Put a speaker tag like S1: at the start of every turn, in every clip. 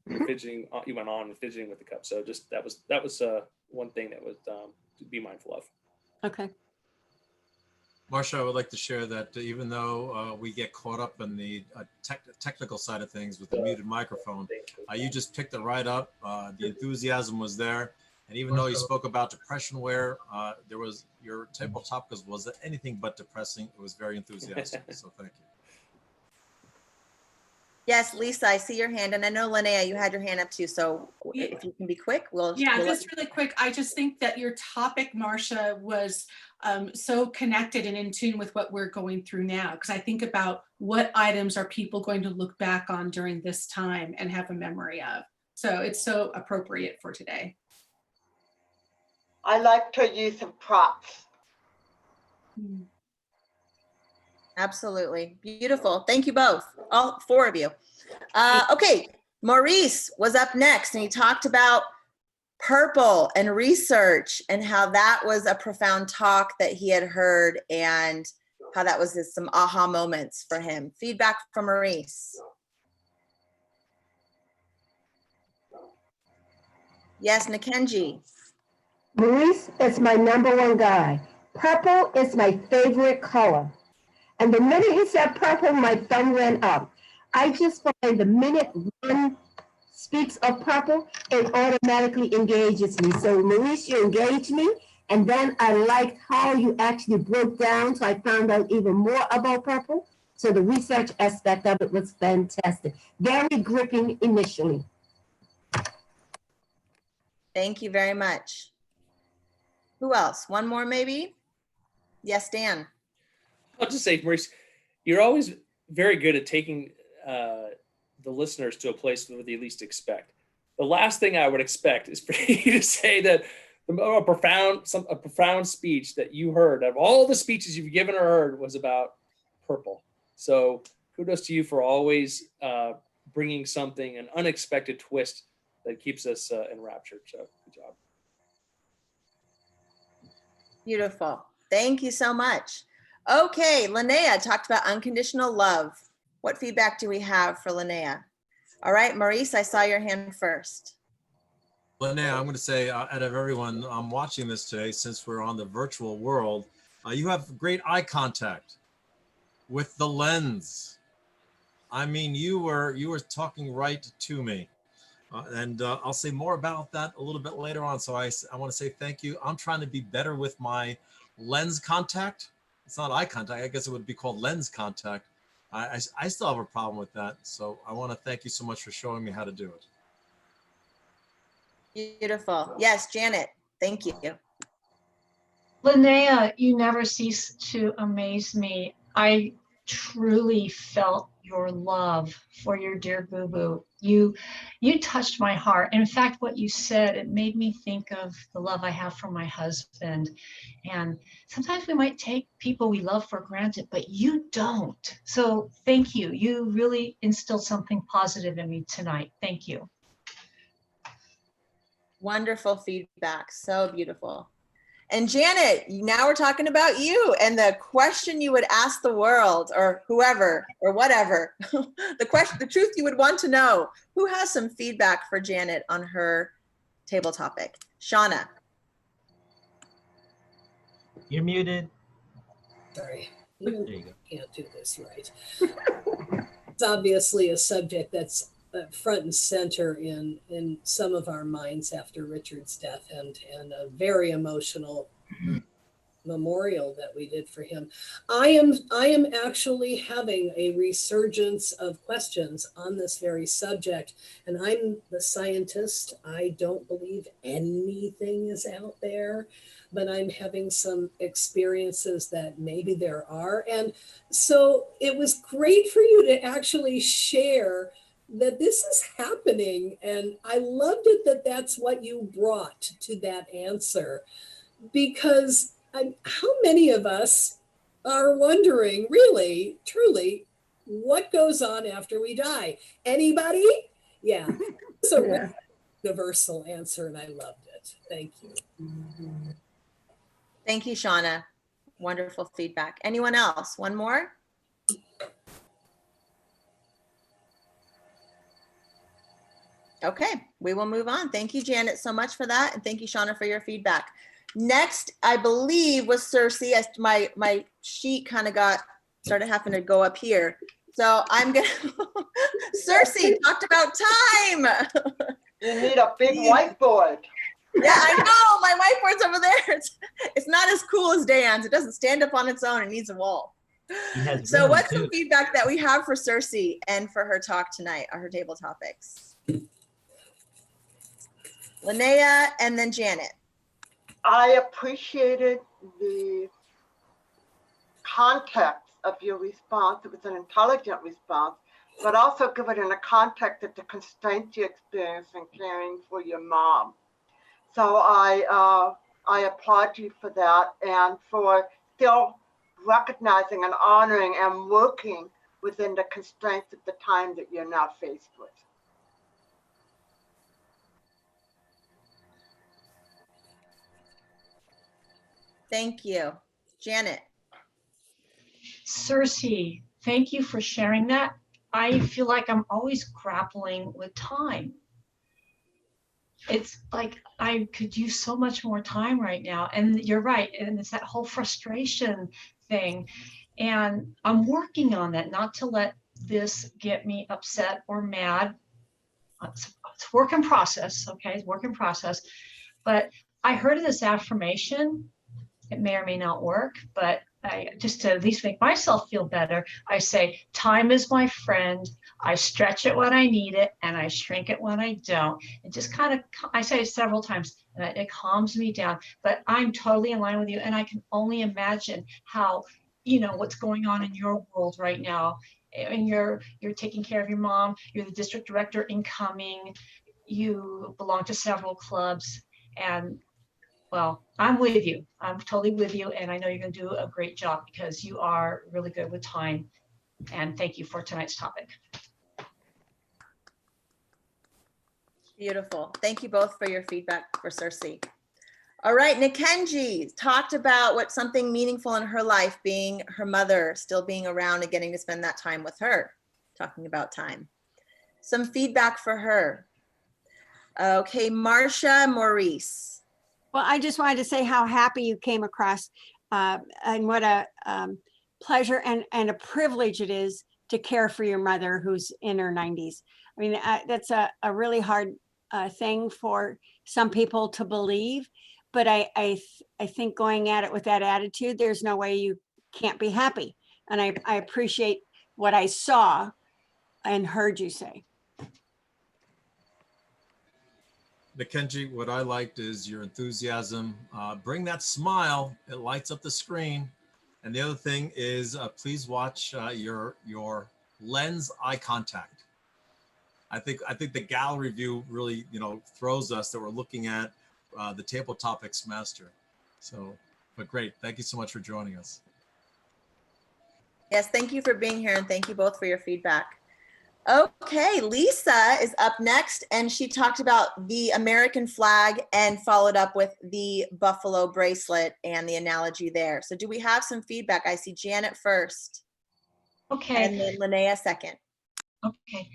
S1: fidgeting, you went on and fidgeting with the cup. So just that was one thing that was to be mindful of.
S2: Okay.
S3: Marcia, I would like to share that even though we get caught up in the technical side of things with the muted microphone, you just picked it right up. The enthusiasm was there. And even though you spoke about depression wear, your tabletop was anything but depressing. It was very enthusiastic. So thank you.
S4: Yes, Lisa, I see your hand. And I know, Linnea, you had your hand up too. So if you can be quick, we'll
S2: just really quick. I just think that your topic, Marcia, was so connected and in tune with what we're going through now. Because I think about what items are people going to look back on during this time and have a memory of. So it's so appropriate for today.
S5: I liked her use of props.
S4: Absolutely. Beautiful. Thank you both, all four of you. Okay, Maurice was up next and he talked about purple and research and how that was a profound talk that he had heard and how that was just some aha moments for him. Feedback from Maurice. Yes, Nikenji.
S6: Maurice is my #1 guy. Purple is my favorite color. And the minute he said purple, my thumb went up. I just find the minute one speaks of purple, it automatically engages me. So Maurice, you engaged me. And then I liked how you actually broke down. So I found out even more about purple. So the research aspect of it was fantastic. Very gripping initially.
S4: Thank you very much. Who else? One more maybe? Yes, Dan.
S1: I'll just say, Maurice, you're always very good at taking the listeners to a place where they least expect. The last thing I would expect is for you to say that a profound speech that you heard of all the speeches you've given or heard was about purple. So kudos to you for always bringing something, an unexpected twist that keeps us enraptured. So good job.
S4: Beautiful. Thank you so much. Okay, Linnea talked about unconditional love. What feedback do we have for Linnea? All right, Maurice, I saw your hand first.
S3: Linnea, I'm going to say out of everyone watching this today, since we're on the virtual world, you have great eye contact with the lens. I mean, you were talking right to me. And I'll say more about that a little bit later on. So I want to say thank you. I'm trying to be better with my lens contact. It's not eye contact. I guess it would be called lens contact. I still have a problem with that. So I want to thank you so much for showing me how to do
S4: it. Beautiful. Yes, Janet, thank you.
S7: Linnea, you never cease to amaze me. I truly felt your love for your dear boo-boo. You touched my heart. In fact, what you said, it made me think of the love I have for my husband. And sometimes we might take people we love for granted, but you don't. So thank you. You really instilled something positive in me tonight. Thank you.
S4: Wonderful feedback. So beautiful. And Janet, now we're talking about you and the question you would ask the world or whoever or whatever, the truth you would want to know. Who has some feedback for Janet on her table topic? Shauna.
S8: You're muted.
S9: Sorry,
S8: There you go.
S9: Can't do this right. It's obviously a subject that's front and center in some of our minds after Richard's death, and a very emotional memorial that we did for him. I am actually having a resurgence of questions on this very subject, and I'm the scientist. I don't believe anything is out there, but I'm having some experiences that maybe there are. And so it was great for you to actually share that this is happening. And I loved it that that's what you brought to that answer, because how many of us are wondering, really, truly, what goes on after we die? Anybody? Yeah. It's a really universal answer, and I loved it. Thank you.
S4: Thank you, Shauna. Wonderful feedback. Anyone else? One more? Okay, we will move on. Thank you, Janet, so much for that. And thank you, Shauna, for your feedback. Next, I believe, was Cersei. My sheet kind of started having to go up here. So I'm going to, Cersei talked about time.
S5: You need a big whiteboard.
S4: Yeah, I know. My whiteboard's over there. It's not as cool as Dan's. It doesn't stand up on its own. It needs a wall.
S8: He has
S4: So
S8: room,
S4: what's
S8: too.
S4: some feedback that we have for Cersei and for her talk tonight on her table topics? Linnea and then Janet.
S5: I appreciated the context of your response. It was an intelligent response, but also give it in a context of the constraints you experienced in caring for your mom. So I applaud you for that and for still recognizing and honoring and working within the constraints of the time that you're now faced with.
S4: Thank you. Janet.
S7: Cersei, thank you for sharing that. I feel like I'm always grappling with time. It's like I could use so much more time right now. And you're right. And it's that whole frustration thing. And I'm working on that, not to let this get me upset or mad. It's work in process. Okay. It's work in process. But I heard of this affirmation. It may or may not work, but just to at least make myself feel better, I say, time is my friend. I stretch it when I need it and I shrink it when I don't. It just kind of, I say it several times and it calms me down, but I'm totally in line with you. And I can only imagine how, what's going on in your world right now. And you're taking care of your mom. You're the district director incoming. You belong to several clubs, and well, I'm with you. I'm totally with you. And I know you're going to do a great job because you are really good with time. And thank you for tonight's topic.
S4: Beautiful. Thank you both for your feedback for Cersei. All right, Nikenji talked about what something meaningful in her life being her mother, still being around and getting to spend that time with her, talking about time. Some feedback for her. Okay, Marcia Maurice.
S10: Well, I just wanted to say how happy you came across and what a pleasure and a privilege it is to care for your mother who's in her 90s. I mean, that's a really hard thing for some people to believe, but I think going at it with that attitude, there's no way you can't be happy. And I appreciate what I saw and heard you say.
S3: Nikenji, what I liked is your enthusiasm. Bring that smile. It lights up the screen. And the other thing is, please watch your lens eye contact. I think the gallery view really, throws us that we're looking at the table topics master. So, but great. Thank you so much for joining us.
S4: Yes, thank you for being here and thank you both for your feedback. Okay, Lisa is up next and she talked about the American flag and followed up with the buffalo bracelet and the analogy there. So do we have some feedback? I see Janet first.
S7: Okay.
S4: And then Linnea second.
S7: Okay.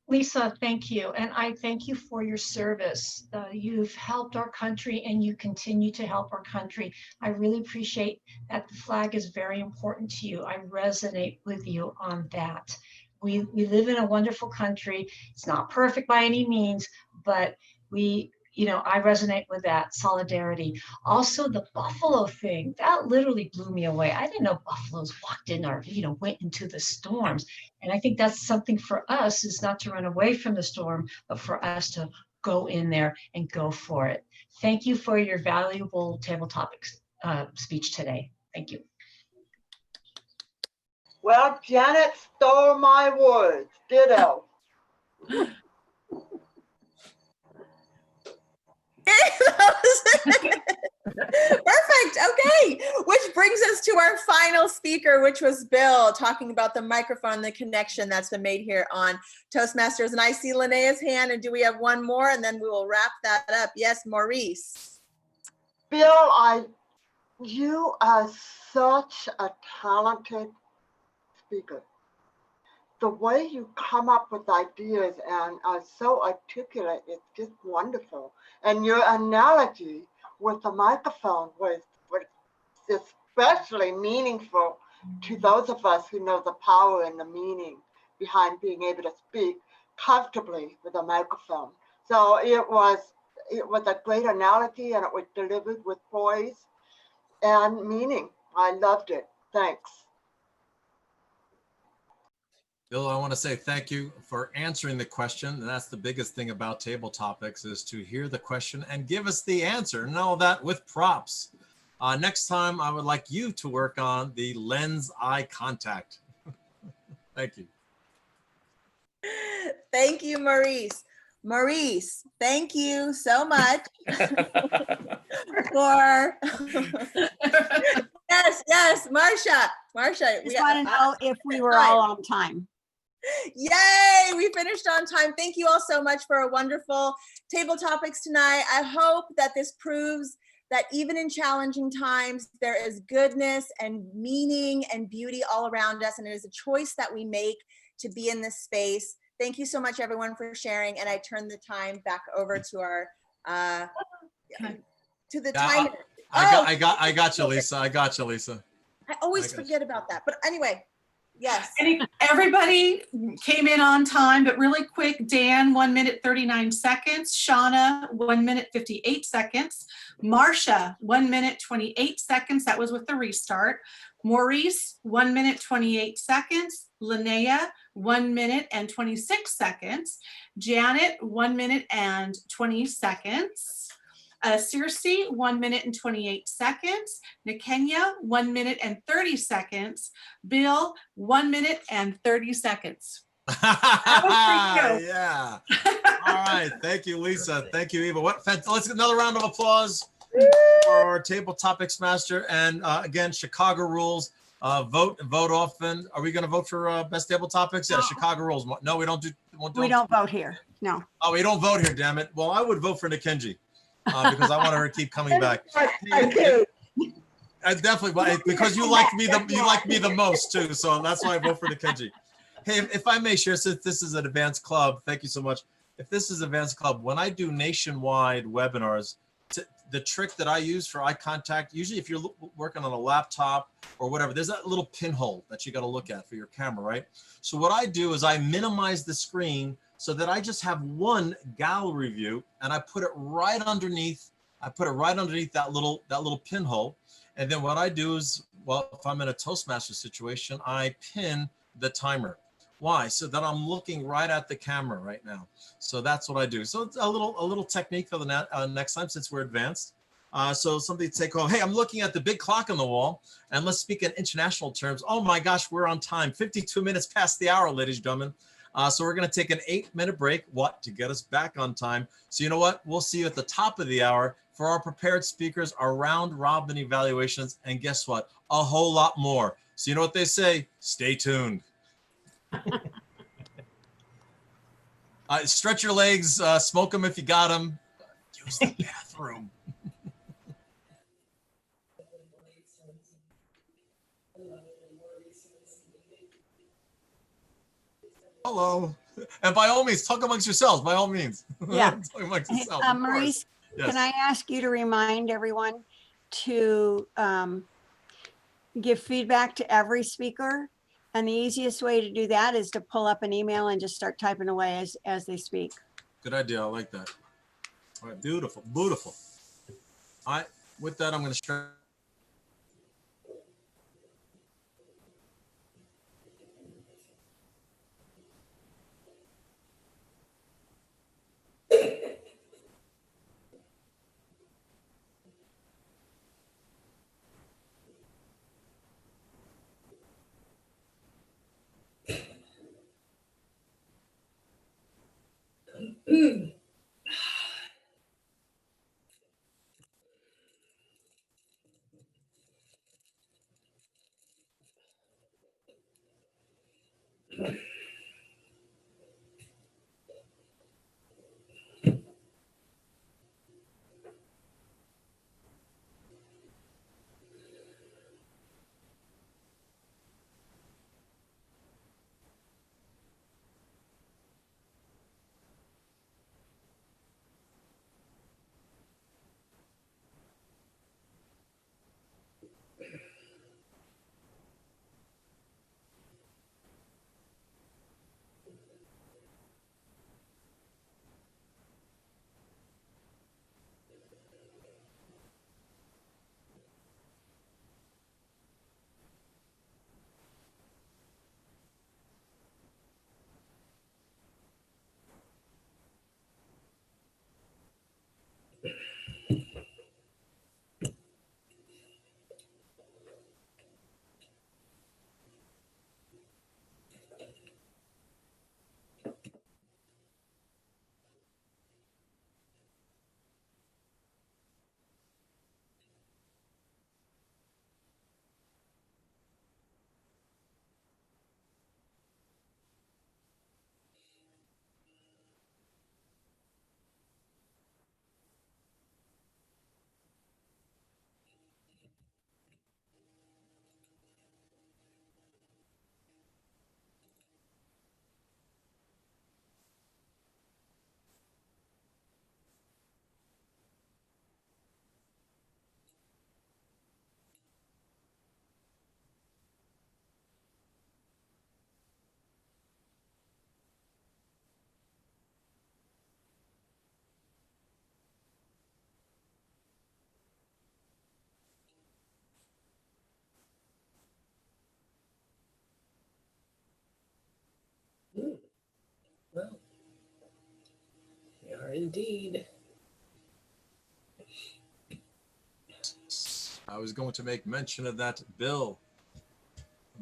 S7: Lisa, thank you. And I thank you for your service. You've helped our country and you continue to help our country. I really appreciate that the flag is very important to you. I resonate with you on that. We live in a wonderful country. It's not perfect by any means, but I resonate with that solidarity. Also, the buffalo thing, that literally blew me away. I didn't know buffaloes walked in or, went into the storms. And I think that's something for us, is not to run away from the storm, but for us to go in there and go for it. Thank you for your valuable table topics speech today. Thank you.
S5: Well, Janet stole my words. Ditto.
S4: Perfect. Okay. Which brings us to our final speaker, which was Bill, talking about the microphone, the connection that's been made here on Toastmasters. And I see Linnea's hand. And do we have one more? And then we will wrap that up. Yes, Maurice.
S5: Bill, you are such a talented speaker. the way you come up with ideas and are so articulate, it's just wonderful. And your analogy with the microphone was especially meaningful to those of us who know the power and the meaning behind being able to speak comfortably with a microphone. So it was a great analogy, and it was delivered with poise and meaning. I loved it. Thanks.
S3: Bill, I want to say thank you for answering the question. And that's the biggest thing about table topics, is to hear the question and give us the answer. And all that with props. Next time, I would like you to work on the lens eye contact. Thank you.
S4: Thank you, Maurice. Maurice, thank you so much for yes, Marcia.
S10: Just want to know if we were all on time.
S4: Yay, we finished on time. Thank you all so much for a wonderful table topics tonight. I hope that this proves that even in challenging times, there is goodness and meaning and beauty all around us, and it is a choice that we make to be in this space. Thank you so much, everyone, for sharing, and I turn the time back over to our to the timer.
S3: I got you, Lisa. I got you, Lisa.
S4: I always forget about that, but anyway. Yes.
S2: Everybody came in on time, but really quick, Dan, 1 minute, 39 seconds. Shauna, 1 minute, 58 seconds. Marcia, 1 minute, 28 seconds. That was with the restart. Maurice, 1 minute, 28 seconds. Linnea, 1 minute and 26 seconds. Janet, 1 minute and 20 seconds. Circe, 1 minute and 28 seconds. Nikenya, 1 minute and 30 seconds. Bill, 1 minute and 30 seconds.
S3: Yeah. All right. Thank you, Lisa. Thank you, Eva. Let's get another round of applause for our table topics master. And again, Chicago rules. Vote often. Are we going to vote for best table topics? Yeah, Chicago rules. No, we don't do.
S10: We don't vote here. No.
S3: Oh, we don't vote here. Damn it. Well, I would vote for Nikenji. Because I want her to keep coming back. I definitely, because you like me the most too, so that's why I vote for Nikenji. Hey, if I may share, since this is an advanced club, thank you so much. If this is advanced club, when I do nationwide webinars, the trick that I use for eye contact, usually if you're working on a laptop or whatever, there's that little pinhole that you got to look at for your camera, right? So what I do is I minimize the screen so that I just have one gallery view, and I put it right underneath. I put it right underneath that little pinhole, and then what I do is, well, if I'm in a Toastmaster situation, I pin the timer. Why? So that I'm looking right at the camera right now. So that's what I do. So it's a little technique for the next time, since we're advanced. So somebody take home, hey, I'm looking at the big clock on the wall, and let's speak in international terms. Oh my gosh, we're on time. 52 minutes past the hour, ladies and gentlemen. So we're going to take an 8-minute break, to get us back on time. So you know what? We'll see you at the top of the hour for our prepared speakers, our round robin evaluations, and guess what? A whole lot more. So you know what they say? Stay tuned. Stretch your legs, smoke them if you got them. Use the bathroom. Hello. And by all means, talk amongst yourselves, by all means.
S10: Yeah.
S3: Talk amongst yourselves,
S10: Maurice,
S3: yes.
S10: Can I ask you to remind everyone to give feedback to every speaker? And the easiest way to do that is to pull up an email and just start typing away as they speak.
S3: Good idea. I like that. All right. Beautiful. Beautiful. All right. With that, I'm going to start.
S9: are indeed.
S3: I was going to make mention of that, Bill,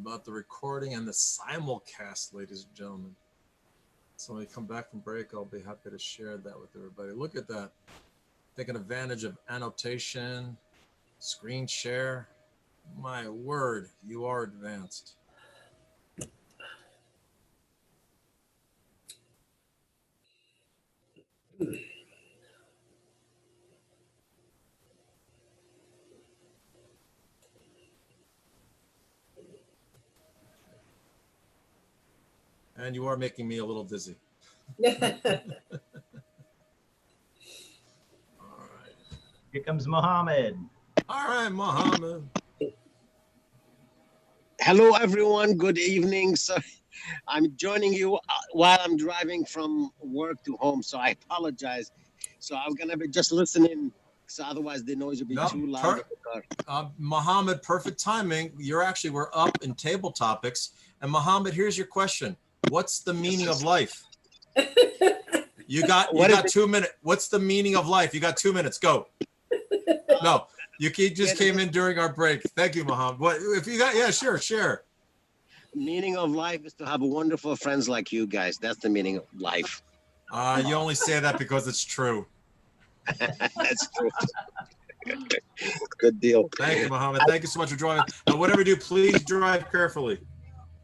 S3: about the recording and the simulcast, ladies and gentlemen. So when we come back from break, I'll be happy to share that with everybody. Look at that. Taking advantage of annotation, screen share. My word, you are advanced. And you are making me a little dizzy. All right.
S8: Here comes Mohammed.
S3: All right, Mohammed.
S11: Hello, everyone. Good evening. So I'm joining you while I'm driving from work to home. So I apologize. So I'm going to be just listening. So otherwise the noise will be too loud in the car.
S3: Mohammed, perfect timing. We're up in table topics. And Mohammed, here's your question. What's the meaning of life? You got 2 minutes. What's the meaning of life? You got 2 minutes. Go. No, you just came in during our break. Thank you, Mohammed. What if you got? Yeah, sure, share.
S11: Meaning of life is to have wonderful friends like you guys. That's the meaning of life.
S3: You only say that because it's true.
S11: That's true. Good deal.
S3: Thank you, Mohammed. Thank you so much for joining. Whatever you do, please drive carefully.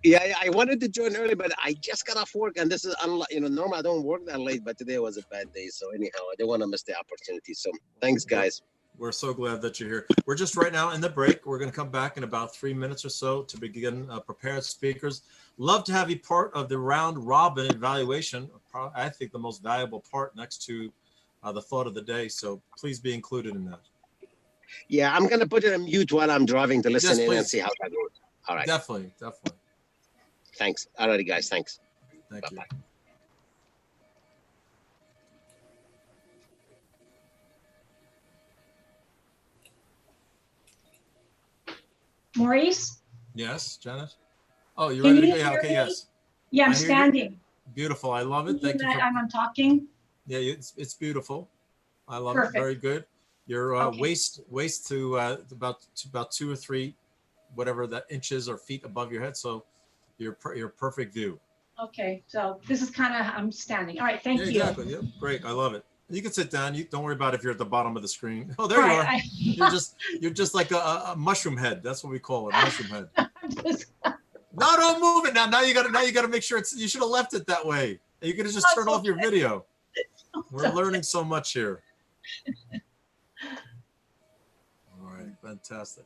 S11: Yeah, I wanted to join early, but I just got off work, and this is normally I don't work that late, but today was a bad day. So anyhow, I didn't want to miss the opportunity. So thanks, guys.
S3: We're so glad that you're here. We're just right now in the break. We're going to come back in about 3 minutes or so to begin prepared speakers. Love to have you part of the round robin evaluation. I think the most valuable part next to the thought of the day. So please be included in that.
S11: Yeah, I'm going to put it on mute while I'm driving to listen in and see how that goes. All right.
S3: Definitely.
S11: Thanks. All righty, guys. Thanks.
S3: Thank you.
S7: Maurice?
S3: Yes, Janet? Oh, you ready to go? Yeah, okay, yes.
S7: Yeah, I'm standing.
S3: Beautiful. I love it. Thank you.
S7: I'm talking.
S3: Yeah, it's beautiful. I love
S7: Perfect.
S3: it. Very good. Your waist to about 2 or 3, whatever that inches or feet above your head. So your perfect view.
S7: Okay, so this is kind of I'm standing. All right, thank you.
S3: Exactly. Yep. Great. I love it. You can sit down. You don't worry about if you're at the bottom of the screen. Oh, there you are. You're just like a mushroom head. That's what we call it, a mushroom head. No, don't move it now. Now you gotta make sure you should have left it that way. You could have just turned off your video. We're learning so much here. All right, fantastic.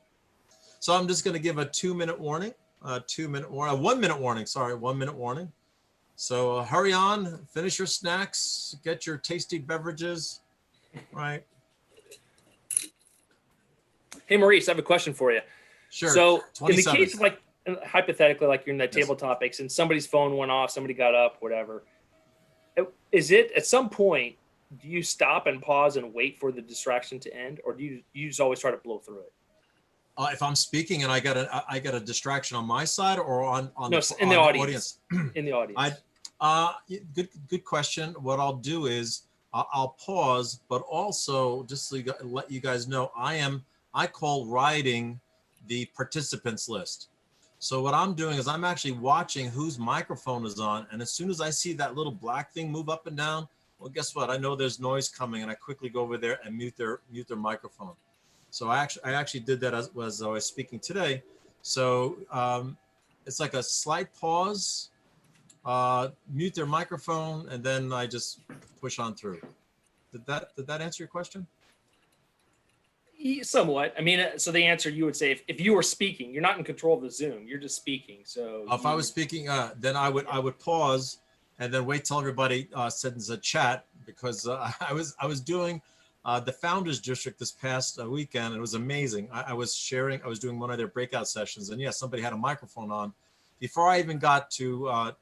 S3: So I'm just gonna give a 2-minute warning, 1 minute warning. Sorry, 1 minute warning. So hurry on, finish your snacks, get your tasty beverages, right?
S1: Hey, Maurice, I have a question for you.
S3: Sure.
S1: So
S3: 27.
S1: in the case of like, hypothetically, like you're in the table topics and somebody's phone went off, somebody got up, whatever. Is it at some point, do you stop and pause and wait for the distraction to end? Or do you just always try to blow through it?
S3: If I'm speaking and I got a distraction on my side or on
S1: the audience. In the audience.
S3: Good question. What I'll do is I'll pause, but also just to let you guys know, I call writing the participants list. So what I'm doing is I'm actually watching whose microphone is on, and as soon as I see that little black thing move up and down, well, guess what? I know there's noise coming, and I quickly go over there and mute their microphone. So I actually did that as I was speaking today. So it's like a slight pause, mute their microphone, and then I just push on through. Did that answer your question?
S1: Somewhat. I mean, so the answer you would say if you were speaking, you're not in control of the Zoom. You're just speaking. So
S3: if I was speaking, then I would pause and then wait till everybody sends a chat, because I was doing the Founders District this past weekend. It was amazing. I was doing one of their breakout sessions, and somebody had a microphone on. Before I even got to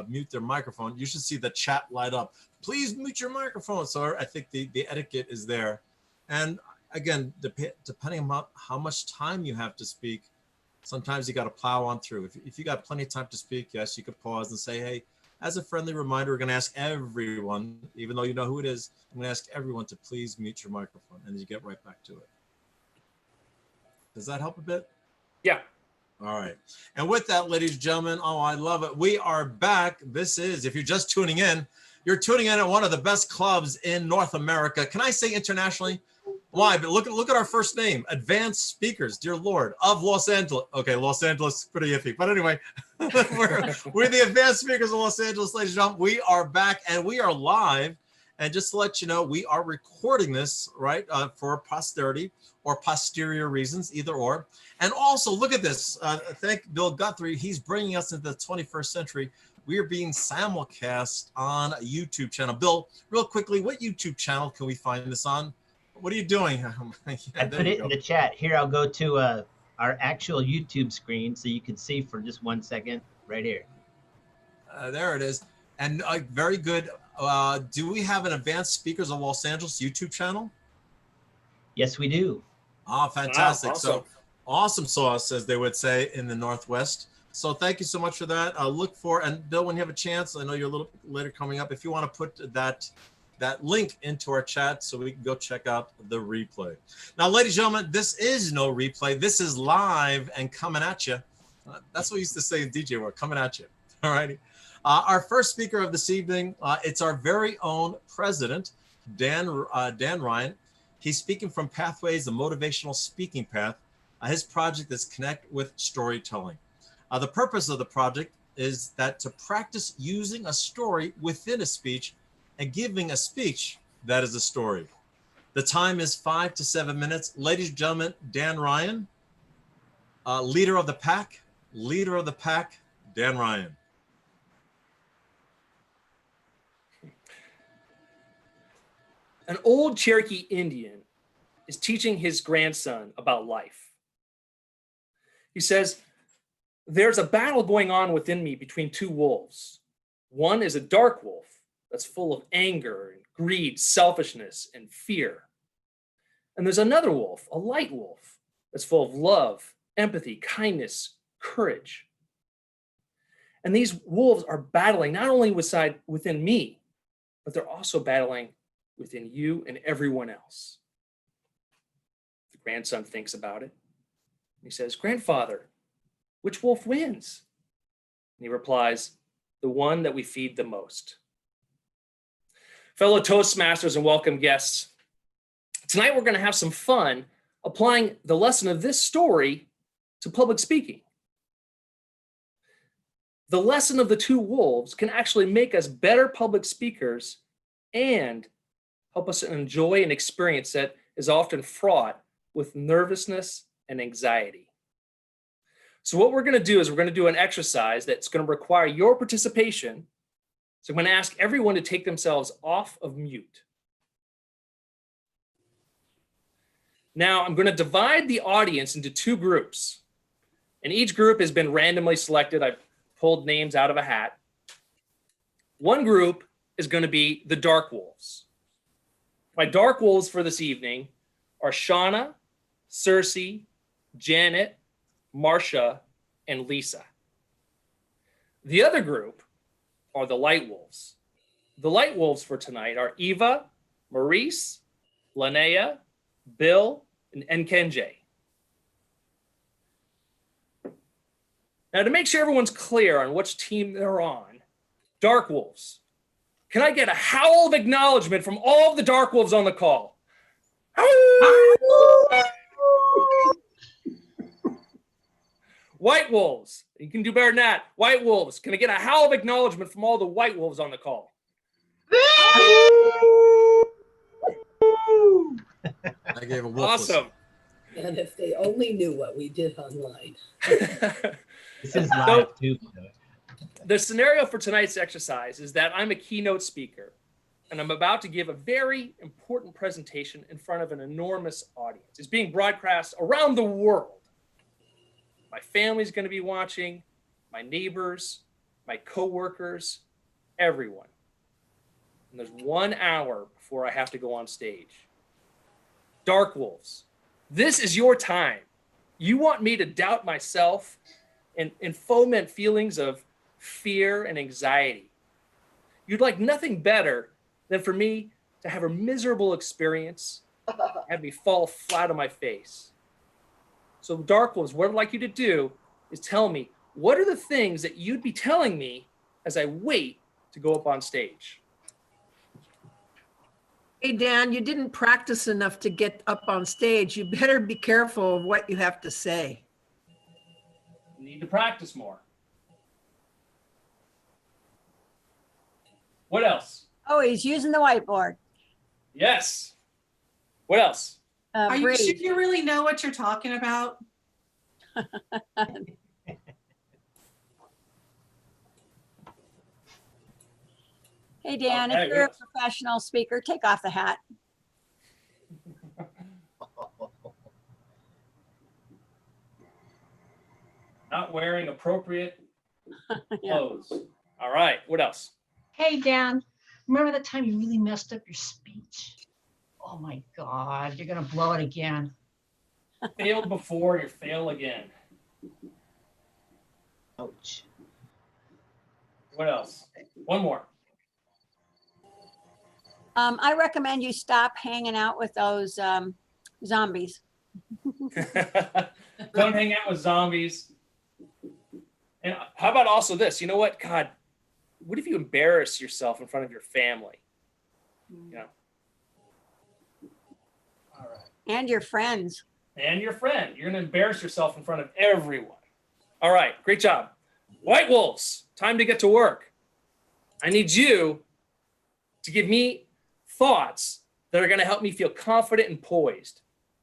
S3: mute their microphone, you should see the chat light up. Please mute your microphone. So I think the etiquette is there. And again, depending on how much time you have to speak, sometimes you got to plow on through. If you got plenty of time to speak, yes, you could pause and say, hey, as a friendly reminder, we're going to ask everyone, even though you know who it is, I'm going to ask everyone to please mute your microphone, and then you get right back to it. Does that help a bit?
S1: Yeah.
S3: All right. And with that, ladies and gentlemen, oh, I love it. We are back. This is, if you're just tuning in, you're tuning in at one of the best clubs in North America. Can I say internationally? Why? But look at our first name, Advanced Speakers, dear Lord, of Los Angeles. Okay, Los Angeles, pretty iffy. But anyway, we're the Advanced Speakers of Los Angeles, ladies and gentlemen. We are back and we are live. And just to let you know, we are recording this, right, for posterity or posterior reasons, either or. And also, look at this. Thank Bill Guthrie. He's bringing us into the 21st century. We are being simulcast on a YouTube channel. Bill, real quickly, what YouTube channel can we find this on? What are you doing?
S8: Yeah, I put it in the chat. Here, I'll go to our actual YouTube screen so you can see for just 1 second right here.
S3: There it is. And very good. Do we have an Advanced Speakers of Los Angeles YouTube channel?
S8: Yes, we do.
S3: Oh, fantastic.
S1: Wow, awesome.
S3: So awesome sauce, as they would say in the Northwest. So thank you so much for that. Look for, and Bill, when you have a chance, I know you're a little later coming up, if you want to put that link into our chat so we can go check out the replay. Now, ladies and gentlemen, this is no replay. This is live and coming at you. That's what we used to say in DJ work, coming at you. All righty. Our first speaker of this evening, it's our very own president, Dan Ryan. He's speaking from Pathways, the Motivational Speaking Path. His project is Connect with Storytelling. The purpose of the project is that to practice using a story within a speech and giving a speech that is a story. The time is 5 to 7 minutes. Ladies and gentlemen, Dan Ryan, leader of the pack, Dan Ryan.
S1: An old Cherokee Indian is teaching his grandson about life. He says, "There's a battle going on within me between two wolves. One is a dark wolf that's full of anger and greed, selfishness, and fear. And there's another wolf, a light wolf, that's full of love, empathy, kindness, courage. And these wolves are battling not only within me, but they're also battling within you and everyone else." The grandson thinks about it. He says, "Grandfather, which wolf wins?" And he replies, "The one that we feed the most." Fellow Toastmasters and welcome guests, tonight we're going to have some fun applying the lesson of this story to public speaking. The lesson of the two wolves can actually make us better public speakers and help us enjoy an experience that is often fraught with nervousness and anxiety. So what we're going to do is we're going to do an exercise that's going to require your participation. So I'm going to ask everyone to take themselves off of mute. Now I'm going to divide the audience into two groups, and each group has been randomly selected. I've pulled names out of a hat. One group is going to be the dark wolves. My dark wolves for this evening are Shauna, Cersei, Janet, Marcia, and Lisa. The other group are the light wolves. The light wolves for tonight are Eva, Maurice, Linnea, Bill, and Kenjay. Now, to make sure everyone's clear on which team they're on, dark wolves. Can I get a howl of acknowledgement from all of the dark wolves on the call? White wolves. You can do better than that. White wolves. Can I get a howl of acknowledgement from all the white wolves on the call?
S3: I gave a wolf.
S1: Awesome.
S9: And if they only knew what we did online.
S8: This is live too.
S1: The scenario for tonight's exercise is that I'm a keynote speaker, and I'm about to give a very important presentation in front of an enormous audience. It's being broadcast around the world. My family's going to be watching, my neighbors, my coworkers, everyone. And there's 1 hour before I have to go on stage. Dark wolves, this is your time. You want me to doubt myself and foment feelings of fear and anxiety. you'd like nothing better than for me to have a miserable experience, have me fall flat on my face. So Dark Wolves, what I'd like you to do is tell me, what are the things that you'd be telling me as I wait to go up on stage?
S12: Hey, Dan, you didn't practice enough to get up on stage. You better be careful of what you have to say.
S1: You need to practice more. What else?
S10: Oh, he's using the whiteboard.
S1: Yes. What else?
S2: Are you
S10: Bree.
S2: sure you really know what you're talking about?
S10: Hey, Dan,
S1: Okay,
S10: if you're a
S1: what else?
S10: professional speaker, take off the hat.
S1: Not wearing appropriate
S10: Yeah.
S1: clothes. All right. What else?
S7: Hey, Dan, remember the time you really messed up your speech? Oh my God, you're gonna blow it again.
S1: Failed before, you fail again.
S8: Ouch.
S1: What else? One more.
S10: I recommend you stop hanging out with those zombies.
S1: Don't hang out with zombies. And how about also this? You know what? God, what if you embarrass yourself in front of your family? You know. All right.
S10: And your friends.
S1: And your friend. You're going to embarrass yourself in front of everyone. All right. Great job. White Wolves, time to get to work. I need you to give me thoughts that are going to help me feel confident and poised.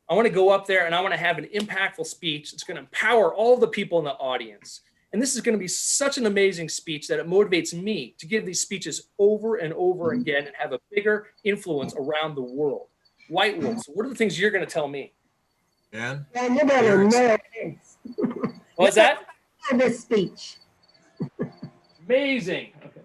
S1: I want to go up there and I want to have an impactful speech that's going to empower all the people in the audience. And this is going to be such an amazing speech that it motivates me to give these speeches over and over again and have a bigger influence around the world. White Wolves, what are the things you're going to tell me?
S3: Dan?
S6: And you better know this.
S1: What's that?
S6: This speech.
S1: Amazing. Okay.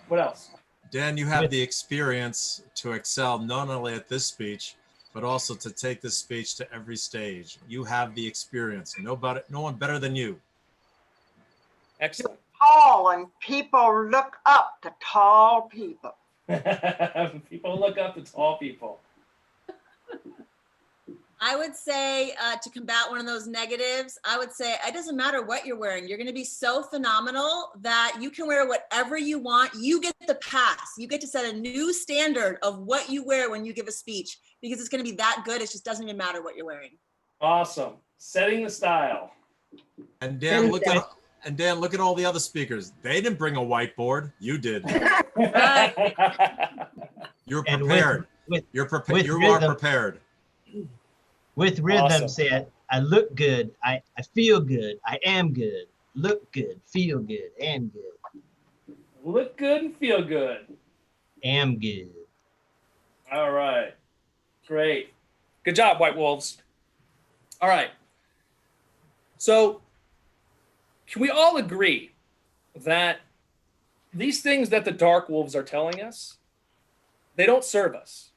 S1: What else?
S3: Dan, you have the experience to excel not only at this speech, but also to take this speech to every stage. You have the experience. No one better than you.
S1: Excellent.
S5: Tall, and people look up to tall people.
S1: People look up to tall people.
S4: I would say to combat one of those negatives, I would say it doesn't matter what you're wearing. You're going to be so phenomenal that you can wear whatever you want. You get the pass. You get to set a new standard of what you wear when you give a speech because it's going to be that good. It just doesn't even matter what you're wearing.
S1: Awesome. Setting the style.
S3: And Dan, look at all the other speakers. They didn't bring a whiteboard. You did. You're prepared. You're prepared. You are prepared.
S8: With rhythm,
S1: Awesome.
S8: say it. I look good. I feel good. I am good. Look good. Feel good. Am good.
S1: Look good and feel good.
S8: Am good.
S1: All right. Great. Good job, White Wolves. All right. So can we all agree that these things that the Dark Wolves are telling us, they don't serve us.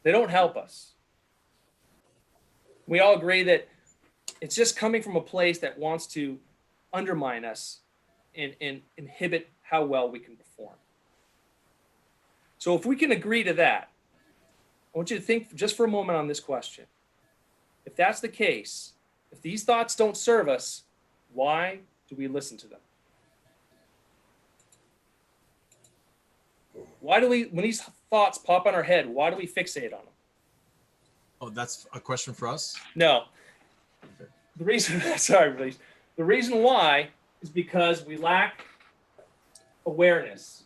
S1: They don't help us. We all agree that it's just coming from a place that wants to undermine us and inhibit how well we can perform. So if we can agree to that, I want you to think just for a moment on this question. If that's the case, if these thoughts don't serve us, why do we listen to them? Why do we, when these thoughts pop on our head, why do we fixate on them?
S3: Oh, that's a question for us?
S1: No. The reason, sorry, please. The reason why is because we lack awareness.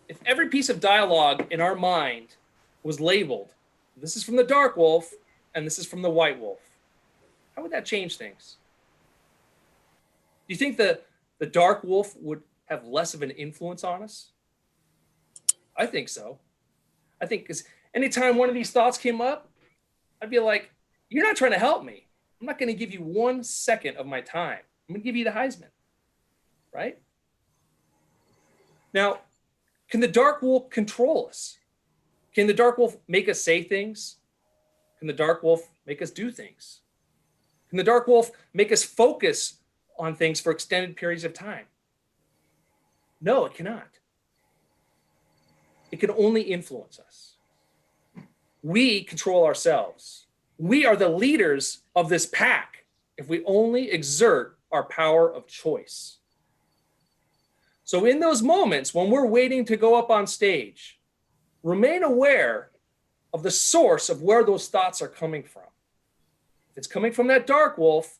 S1: If every piece of dialogue in our mind was labeled, this is from the Dark Wolf and this is from the White Wolf, how would that change things? Do you think the Dark Wolf would have less of an influence on us? I think so. I think because anytime one of these thoughts came up, I'd be like, you're not trying to help me. I'm not going to give you 1 second of my time. I'm going to give you the Heisman, right? Now, can the Dark Wolf control us? Can the Dark Wolf make us say things? Can the Dark Wolf make us do things? Can the Dark Wolf make us focus on things for extended periods of time? No, it cannot. It can only influence us. We control ourselves. We are the leaders of this pack if we only exert our power of choice. So in those moments when we're waiting to go up on stage, remain aware of the source of where those thoughts are coming from. If it's coming from that dark wolf,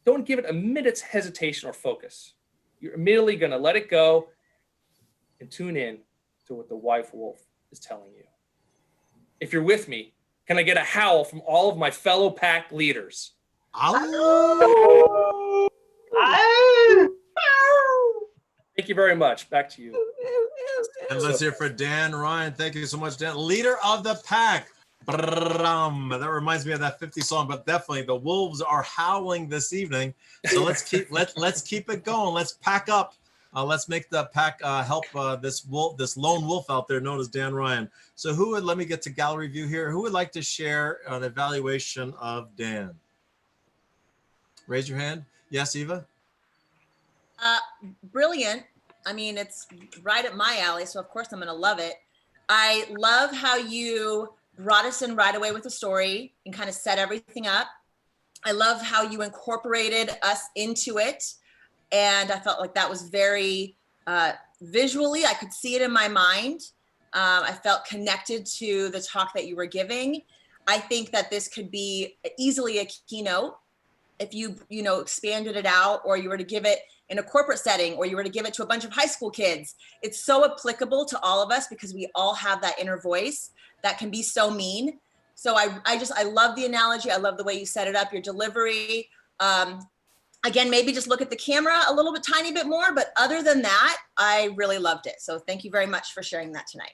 S1: don't give it a minute's hesitation or focus. You're immediately going to let it go and tune in to what the white wolf is telling you. If you're with me, can I get a howl from all of my fellow pack leaders? Thank you very much. Back to you.
S3: And let's hear for Dan Ryan. Thank you so much, Dan. Leader of the pack. That reminds me of that 50 song, but definitely the wolves are howling this evening. So let's keep it going. Let's pack up. Let's make the pack help this lone wolf out there known as Dan Ryan. So let me get to gallery view here. Who would like to share an evaluation of Dan? Raise your hand. Yes, Eva?
S4: Brilliant. I mean, it's right up my alley, so of course I'm going to love it. I love how you brought us in right away with the story and kind of set everything up. I love how you incorporated us into it. And I felt like that was very visually, I could see it in my mind. I felt connected to the talk that you were giving. I think that this could be easily a keynote if you expanded it out, or you were to give it in a corporate setting, or you were to give it to a bunch of high school kids. It's so applicable to all of us because we all have that inner voice that can be so mean. So I love the analogy. I love the way you set it up, your delivery. Again, maybe just look at the camera a little bit, tiny bit more, but other than that, I really loved it. So thank you very much for sharing that tonight.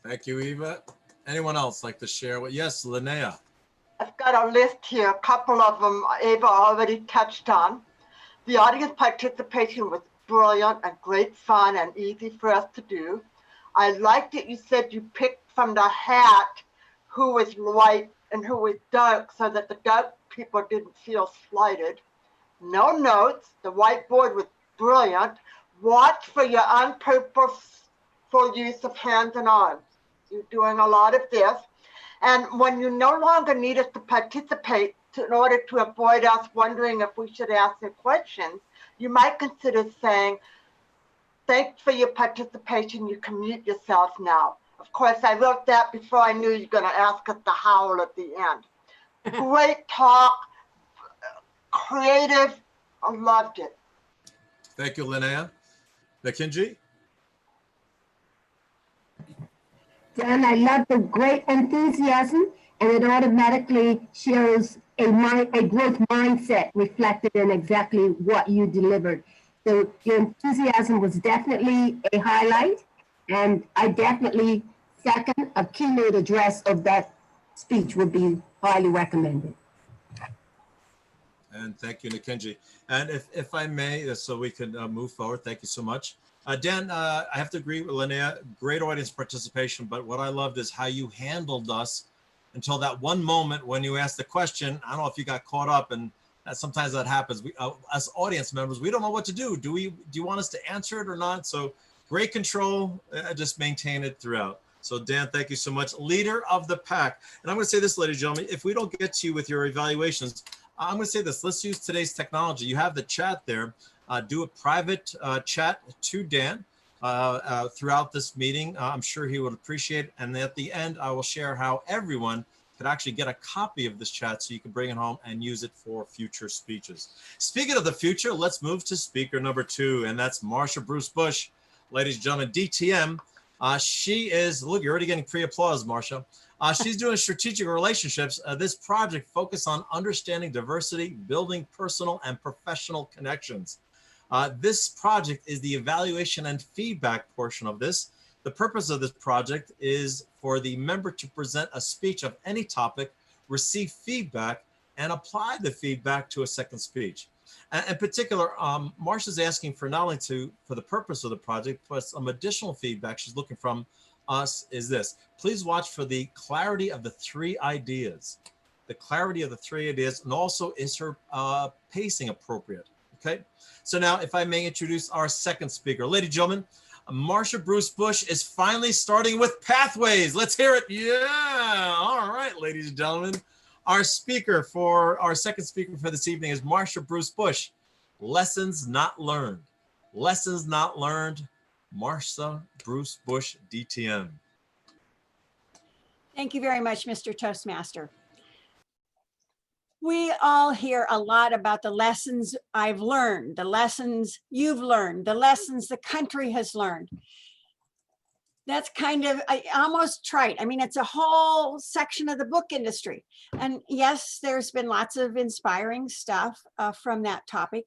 S3: Thank you, Eva. Anyone else like to share? Yes, Linnea.
S5: I've got a list here, a couple of them Eva already touched on. The audience participation was brilliant and great fun and easy for us to do. I liked it. You said you picked from the hat who was light and who was dark so that the dark people didn't feel slighted. No notes. The whiteboard was brilliant. Watch for your unpurposeful use of hands and arms. You're doing a lot of this. And when you no longer need us to participate in order to avoid us wondering if we should ask the questions, you might consider saying, thanks for your participation. You can mute yourself now. Of course, I wrote that before I knew you were going to ask us to howl at the end. Great talk. Creative. I loved it.
S3: Thank you, Linnea. Nikinji?
S6: Dan, I love the great enthusiasm, and it automatically shows a growth mindset reflected in exactly what you delivered. So your enthusiasm was definitely a highlight, and I definitely second a keynote address of that speech would be highly recommended.
S3: And thank you, Nikinji. And if I may, so we can move forward, thank you so much. Dan, I have to agree with Linnea, great audience participation, but what I loved is how you handled us until that one moment when you asked the question. I don't know if you got caught up, and sometimes that happens. We, as audience members, we don't know what to do. Do you want us to answer it or not? So great control, just maintain it throughout. So Dan, thank you so much. Leader of the pack. And I'm gonna say this, ladies and gentlemen, if we don't get to you with your evaluations, I'm gonna say this, let's use today's technology. You have the chat there. Do a private chat to Dan throughout this meeting. I'm sure he would appreciate it. And at the end, I will share how everyone could actually get a copy of this chat so you can bring it home and use it for future speeches. Speaking of the future, let's move to speaker number 2, and that's Marsha Bruce Bush. Ladies and gentlemen, DTM. She is, look, you're already getting pre-applause, Marsha. She's doing strategic relationships. This project focuses on understanding diversity, building personal and professional connections. This project is the evaluation and feedback portion of this. The purpose of this project is for the member to present a speech of any topic, receive feedback, and apply the feedback to a second speech. In particular, Marsha's asking for not only for the purpose of the project, but some additional feedback she's looking from us is this. Please watch for the clarity of the 3 ideas. The clarity of the 3 ideas, and also is her pacing appropriate? Okay, so now if I may introduce our second speaker. Ladies and gentlemen, Marsha Bruce Bush is finally starting with Pathways. Let's hear it. Yeah, all right, ladies and gentlemen. Our second speaker for this evening is Marsha Bruce Bush. Lessons Not Learned. Lessons Not Learned, Marsha Bruce Bush, DTM.
S10: Thank you very much, Mr. Toastmaster. We all hear a lot about the lessons I've learned, the lessons you've learned, the lessons the country has learned. That's kind of almost trite. I mean, it's a whole section of the book industry. And yes, there's been lots of inspiring stuff from that topic.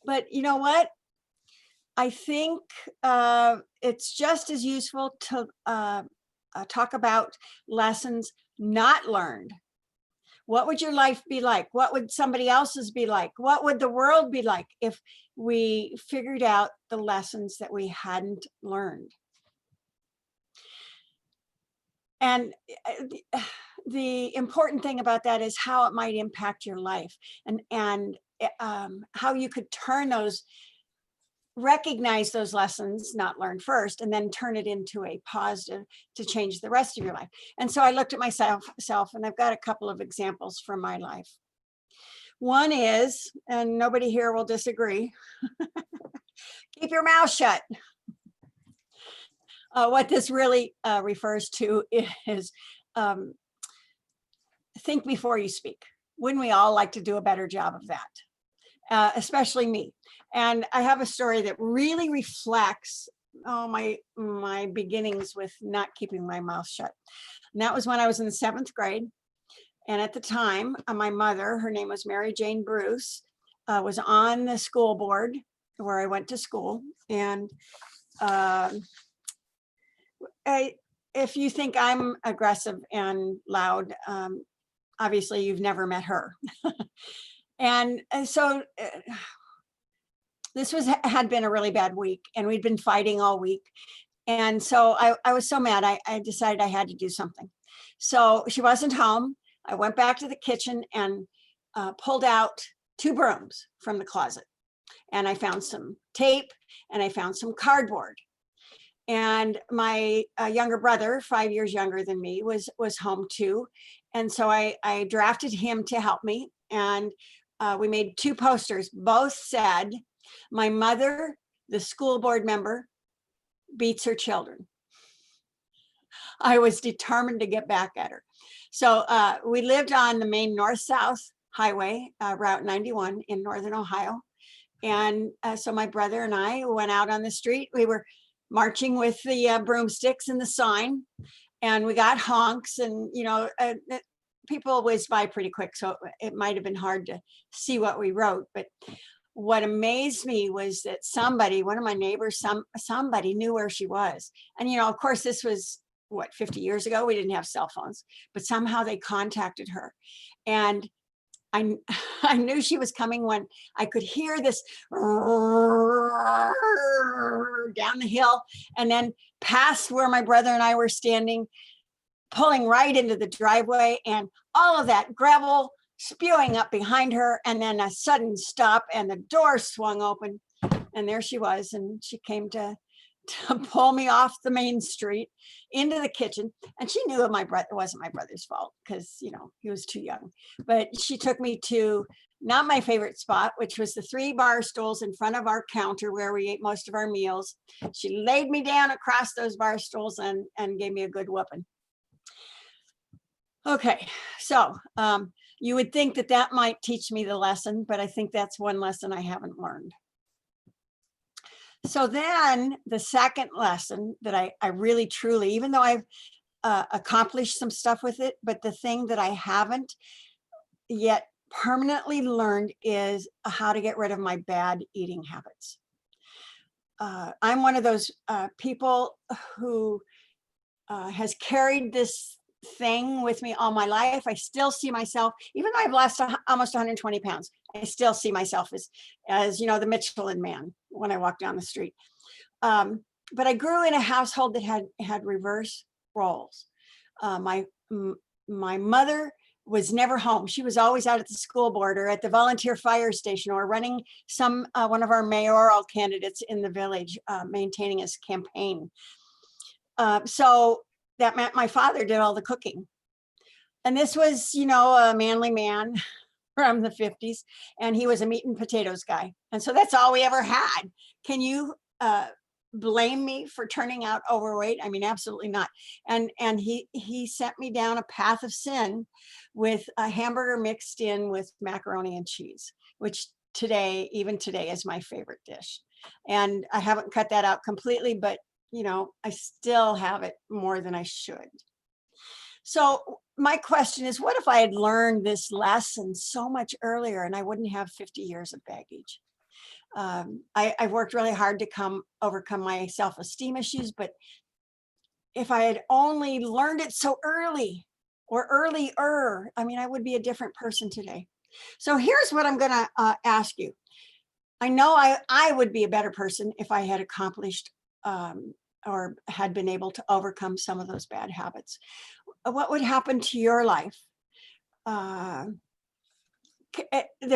S10: But you know what? I think it's just as useful to talk about lessons not learned. What would your life be like? What would somebody else's be like? What would the world be like if we figured out the lessons that we hadn't learned? And the important thing about that is how it might impact your life, and how you could recognize those lessons not learned first, and then turn it into a positive to change the rest of your life. And so I looked at myself, and I've got a couple of examples from my life. One is, and nobody here will disagree, keep your mouth shut. What this really refers to is think before you speak. Wouldn't we all like to do a better job of that? Especially me. And I have a story that really reflects my beginnings with not keeping my mouth shut. And that was when I was in the 7th grade. And at the time, my mother, her name was Mary Jane Bruce, was on the school board where I went to school. And if you think I'm aggressive and loud, obviously you've never met her. and so this had been a really bad week, and we'd been fighting all week. And so I was so mad, I decided I had to do something. So she wasn't home. I went back to the kitchen and pulled out 2 brooms from the closet. And I found some tape, and I found some cardboard. And my younger brother, 5 years younger than me, was home too. And so I drafted him to help me. And we made 2 posters. Both said, "My mother, the school board member, beats her children." I was determined to get back at her. So we lived on the main north-south highway, Route 91 in Northern Ohio. And so my brother and I went out on the street. We were marching with the broomsticks and the sign, and we got honks, and people whizzed by pretty quick, so it might have been hard to see what we wrote. But what amazed me was that somebody, one of my neighbors, somebody knew where she was. And of course, this was what, 50 years ago. We didn't have cell phones, but somehow they contacted her. And I knew she was coming when I could hear this down the hill, and then past where my brother and I were standing, pulling right into the driveway, and all of that gravel spewing up behind her, and then a sudden stop, and the door swung open, and there she was. And she came to pull me off the main street into the kitchen. And she knew my brother, it wasn't my brother's fault, because he was too young. But she took me to not my favorite spot, which was the 3 bar stools in front of our counter where we ate most of our meals. She laid me down across those bar stools and gave me a good whooping. Okay, so you would think that might teach me the lesson, but I think that's one lesson I haven't learned. So then the second lesson that I really truly, even though I've accomplished some stuff with it, but the thing that I haven't yet permanently learned is how to get rid of my bad eating habits. I'm one of those people who has carried this thing with me all my life. I still see myself, even though I've lost almost 120 pounds, I still see myself as the Michelin man when I walk down the street. But I grew in a household that had reverse roles. My mother was never home. She was always out at the school board or at the volunteer fire station or running one of our mayoral candidates in the village, maintaining his campaign. So that meant my father did all the cooking. And this was, a manly man from the 50s, and he was a meat and potatoes guy. And so that's all we ever had. Can you blame me for turning out overweight? I mean, absolutely not. And he sent me down a path of sin with a hamburger mixed in with macaroni and cheese, which even today is my favorite dish. And I haven't cut that out completely, but I still have it more than I should. So my question is, what if I had learned this lesson so much earlier and I wouldn't have 50 years of baggage? I've worked really hard to overcome my self-esteem issues, but if I had only learned it so early or earlier, I would be a different person today. So here's what I'm going to ask you. I know I would be a better person if I had accomplished or had been able to overcome some of those bad habits. What would happen to your life? The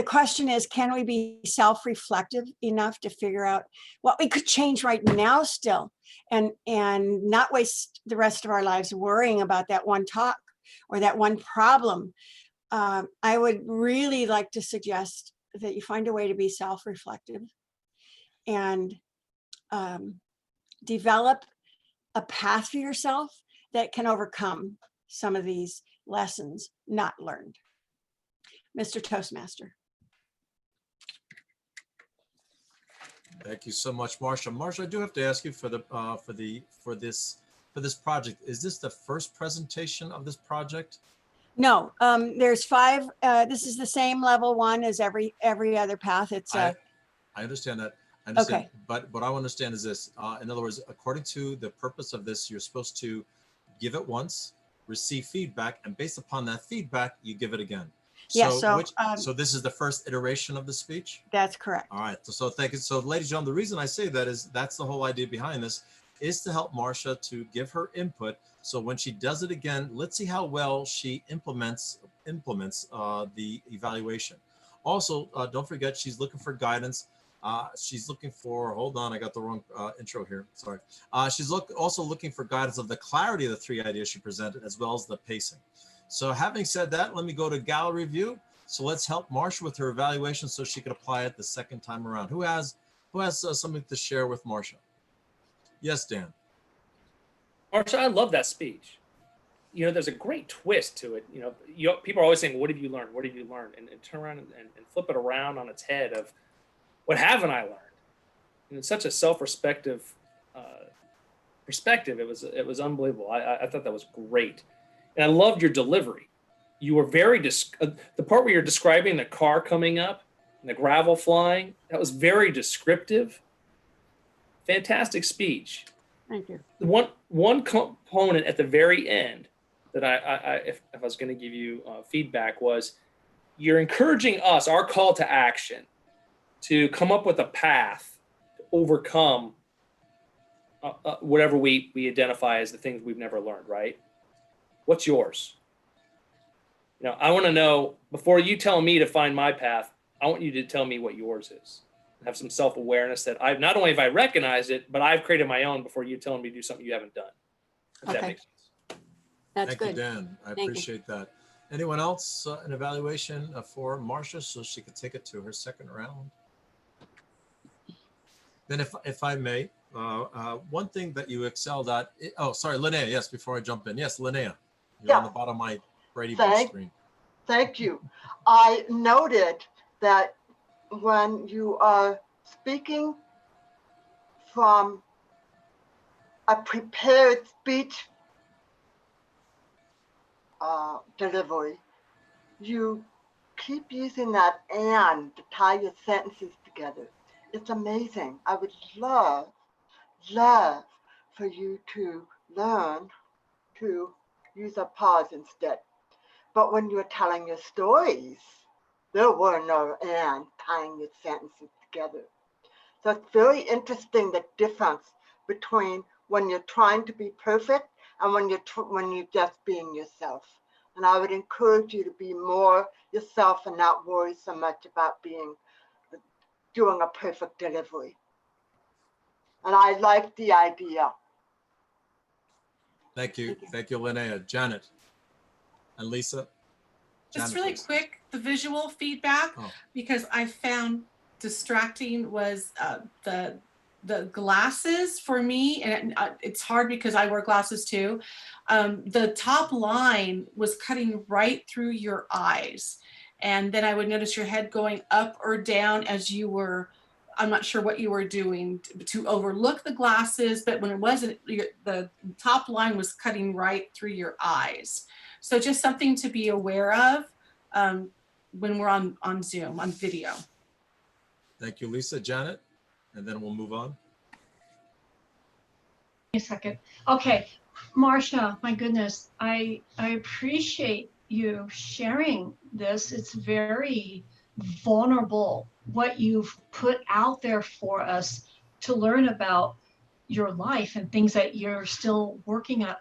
S10: question is, can we be self-reflective enough to figure out what we could change right now still and not waste the rest of our lives worrying about that one talk or that one problem? I would really like to suggest that you find a way to be self-reflective and develop a path for yourself that can overcome some of these lessons not learned. Mr. Toastmaster.
S3: Thank you so much, Marsha. Marsha, I do have to ask you for this project. Is this the first presentation of this project?
S10: No, there's 5. This is the same level 1 as every other path. It's
S3: I understand that. I understand.
S10: Okay.
S3: But what I want to understand is this. In other words, according to the purpose of this, you're supposed to give it once, receive feedback, and based upon that feedback, you give it again.
S10: Yeah,
S3: so this is the first iteration of the speech?
S10: That's correct.
S3: All right. So thank you. So ladies and gentlemen, the reason I say that is that's the whole idea behind this, is to help Marsha to give her input. So when she does it again, let's see how well she implements the evaluation. Also, don't forget, she's looking for guidance. She's looking for, hold on, I got the wrong intro here. Sorry. She's also looking for guidance of the clarity of the 3 ideas she presented, as well as the pacing. So having said that, let me go to gallery view. So let's help Marsha with her evaluation so she can apply it the second time around. Who has something to share with Marsha? Yes, Dan.
S1: Marsha, I love that speech. There's a great twist to it. People are always saying, what have you learned? What have you learned? And turn around and flip it around on its head of, what haven't I learned? And it's such a self-respective perspective. It was unbelievable. I thought that was great. And I loved your delivery. You were very, the part where you're describing the car coming up and the gravel flying, that was very descriptive. Fantastic speech.
S10: Thank you.
S1: One component at the very end that if I was going to give you feedback was, you're encouraging us, our call to action, to come up with a path to overcome whatever we identify as the things we've never learned, right? What's yours? I want to know, before you tell me to find my path, I want you to tell me what yours is. Have some self-awareness that I've not only have I recognized it, but I've created my own before you telling me to do something you haven't done. If that makes sense.
S10: That's
S3: Thank
S10: good.
S3: you, Dan. I
S10: Thank
S3: appreciate that. Anyone else an evaluation for Marsha so she could take it to her second round? Then if I may, one thing that you excelled at, sorry, Linnea, yes, before I jump in. Yes, Linnea, you're on the bottom of my Brady Bunch screen.
S5: Thank you. I noted that when you are speaking from a prepared speech delivery, you keep using that "and" to tie your sentences together. It's amazing. I would love for you to learn to use a pause instead. But when you're telling your stories, there were no "and" tying your sentences together. So it's very interesting, the difference between when you're trying to be perfect and when you're just being yourself. And I would encourage you to be more yourself and not worry so much about doing a perfect delivery. And I like the idea.
S3: Thank you. Thank you, Linnea. Janet and Lisa.
S2: Just
S3: Janet,
S2: really
S3: please.
S2: quick, the visual feedback,
S3: Oh.
S2: because I found distracting was the glasses for me, and it's hard because I wear glasses too. The top line was cutting right through your eyes, and then I would notice your head going up or down as you were, I'm not sure what you were doing to overlook the glasses, but when it wasn't, the top line was cutting right through your eyes. So just something to be aware of when we're on Zoom, on video.
S3: Thank you, Lisa. Janet, and then we'll move on.
S7: A second. Okay, Marcia, my goodness, I appreciate you sharing this. It's very vulnerable what you've put out there for us to learn about your life and things that you're still working on.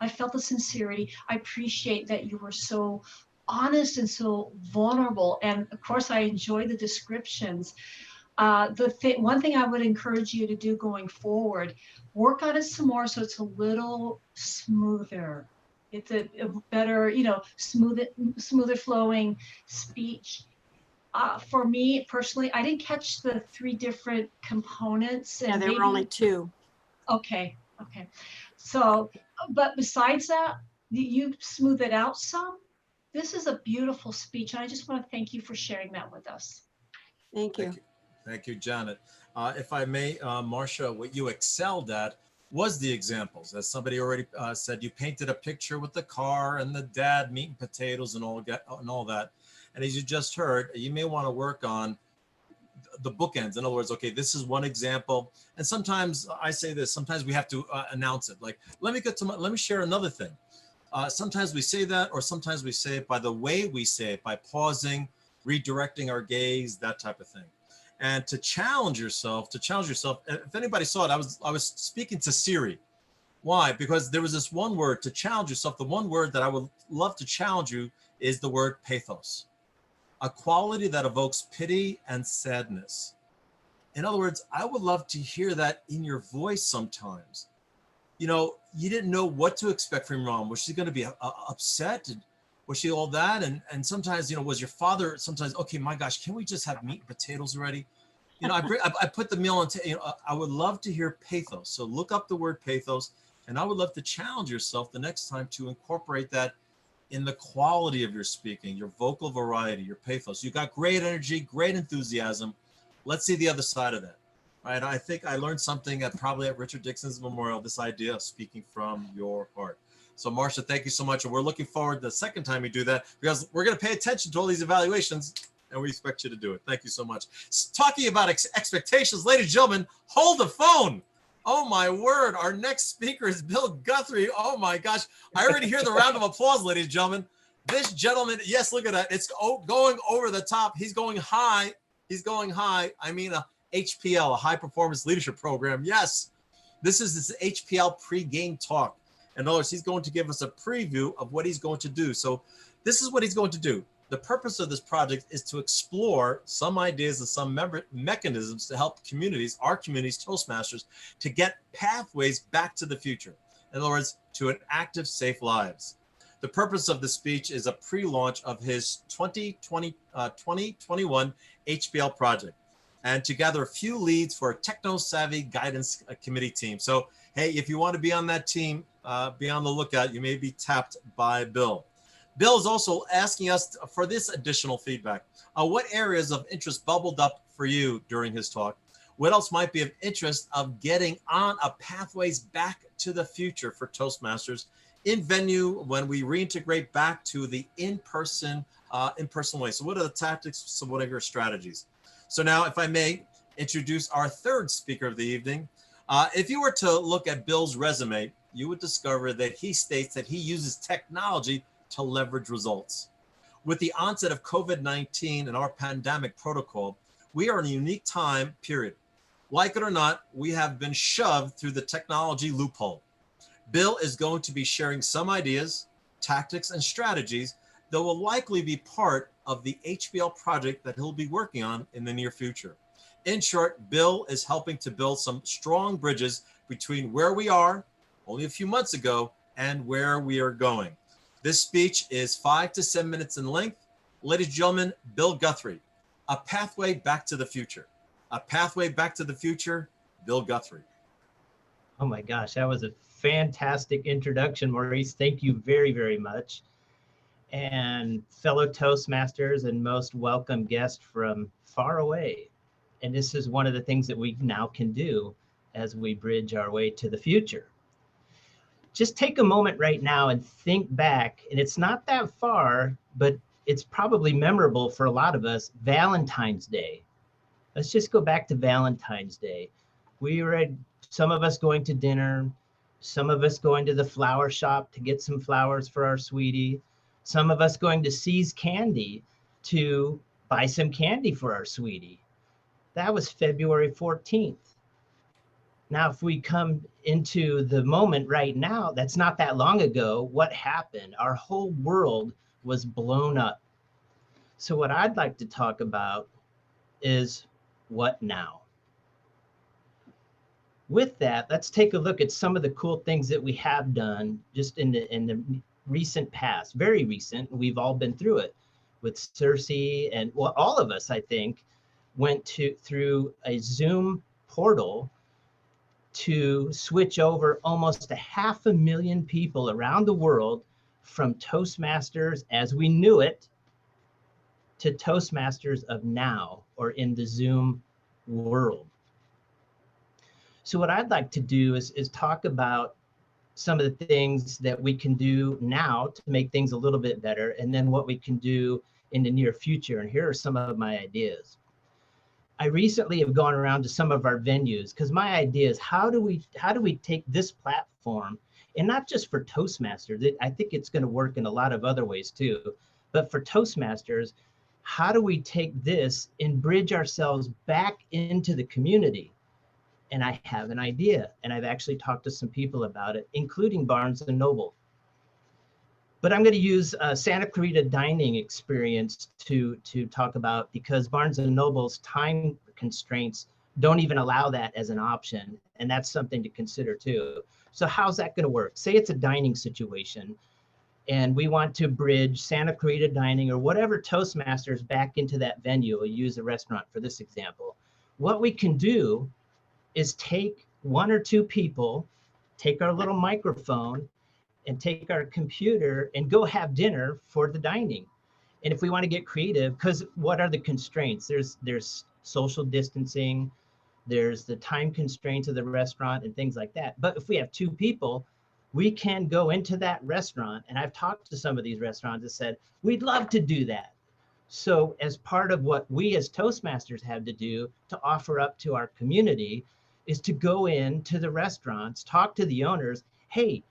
S7: I felt the sincerity. I appreciate that you were so honest and so vulnerable. And of course, I enjoy the descriptions. One thing I would encourage you to do going forward, work on it some more so it's a little smoother. It's a better, smoother flowing speech. For me personally, I didn't catch the 3 different components.
S10: Yeah, there were only 2.
S7: Okay. So, but besides that, you smooth it out some. This is a beautiful speech, and I just want to thank you for sharing that with us.
S10: Thank you.
S3: Thank you, Janet. If I may, Marcia, what you excelled at was the examples. As somebody already said, you painted a picture with the car and the dad meat and potatoes and all that. And as you just heard, you may want to work on the bookends. In other words, okay, this is one example. And sometimes I say this, sometimes we have to announce it. Like, let me share another thing. Sometimes we say that, or sometimes we say it by the way we say it, by pausing, redirecting our gaze, that type of thing. And to challenge yourself, if anybody saw it, I was speaking to Siri. Why? Because there was this one word to challenge yourself. The one word that I would love to challenge you is the word pathos, a quality that evokes pity and sadness. In other words, I would love to hear that in your voice sometimes. You know, you didn't know what to expect from your mom. Was she going to be upset? Was she all that? And sometimes, was your father sometimes, okay, my gosh, can we just have meat and potatoes already? I put the meal on, I would love to hear pathos. So look up the word pathos, and I would love to challenge yourself the next time to incorporate that in the quality of your speaking, your vocal variety, your pathos. You got great energy, great enthusiasm. Let's see the other side of that. Right? I think I learned something probably at Richard Dixon's memorial, this idea of speaking from your heart. So Marcia, thank you so much. And we're looking forward to the second time you do that, because we're going to pay attention to all these evaluations, and we expect you to do it. Thank you so much. Talking about expectations, ladies and gentlemen, hold the phone. Oh my word. Our next speaker is Bill Guthrie. Oh my gosh. I already hear the round of applause, ladies and gentlemen. This gentleman, yes, look at that. It's going over the top. He's going high. I mean, a HPL, a high performance leadership program. Yes, this is this HPL pre-game talk. In other words, he's going to give us a preview of what he's going to do. So this is what he's going to do. The purpose of this project is to explore some ideas and some mechanisms to help our communities, Toastmasters, to get pathways back to the future. In other words, to an active, safe lives. The purpose of the speech is a pre-launch of his 2021 HPL project, and to gather a few leads for a techno-savvy guidance committee team. So, hey, if you want to be on that team, be on the lookout. You may be tapped by Bill. Bill is also asking us for this additional feedback. What areas of interest bubbled up for you during his talk? What else might be of interest of getting on a pathways back to the future for Toastmasters in venue when we reintegrate back to the in-person way? So what are the tactics? So what are your strategies? So now, if I may introduce our third speaker of the evening. If you were to look at Bill's resume, you would discover that he states that he uses technology to leverage results. With the onset of COVID-19 and our pandemic protocol, we are in a unique time period. Like it or not, we have been shoved through the technology loophole. Bill is going to be sharing some ideas, tactics, and strategies that will likely be part of the HBL project that he'll be working on in the near future. In short, Bill is helping to build some strong bridges between where we are only a few months ago and where we are going. This speech is 5 to 7 minutes in length. Ladies and gentlemen, Bill Guthrie, A Pathway Back to the Future. A Pathway Back to the Future, Bill Guthrie.
S8: Oh my gosh, that was a fantastic introduction, Maurice. Thank you very, very much. And fellow Toastmasters and most welcome guest from far away. And this is one of the things that we now can do as we bridge our way to the future. Just take a moment right now and think back, and it's not that far, but it's probably memorable for a lot of us, Valentine's Day. Let's just go back to Valentine's Day. We were some of us going to dinner, some of us going to the flower shop to get some flowers for our sweetie, some of us going to See's Candy to buy some candy for our sweetie. That was February 14th. Now, if we come into the moment right now, that's not that long ago, what happened? Our whole world was blown up. So what I'd like to talk about is what now? With that, let's take a look at some of the cool things that we have done just in the recent past, very recent. We've all been through it with Cersei, and well, all of us, I think, went through a Zoom portal to switch over almost 500,000 people around the world from Toastmasters as we knew it to Toastmasters of now, or in the Zoom world. So what I'd like to do is talk about some of the things that we can do now to make things a little bit better, and then what we can do in the near future. And here are some of my ideas. I recently have gone around to some of our venues because my idea is how do we take this platform, and not just for Toastmasters, I think it's going to work in a lot of other ways too, but for Toastmasters, how do we take this and bridge ourselves back into the community? And I have an idea, and I've actually talked to some people about it, including Barnes & Noble. But I'm going to use Santa Clarita dining experience to talk about, because Barnes & Noble's time constraints don't even allow that as an option. And that's something to consider too. So how's that going to work? Say it's a dining situation, and we want to bridge Santa Clarita dining or whatever Toastmasters back into that venue. We'll use a restaurant for this example. What we can do is take one or two people, take our little microphone, and take our computer and go have dinner for the dining. And if we want to get creative, because what are the constraints? There's social distancing, there's the time constraints of the restaurant and things like that. But if we have two people, we can go into that restaurant. And I've talked to some of these restaurants that said, we'd love to do that. So as part of what we as Toastmasters have to do to offer up to our community is to go into the restaurants, talk to the owners, hey,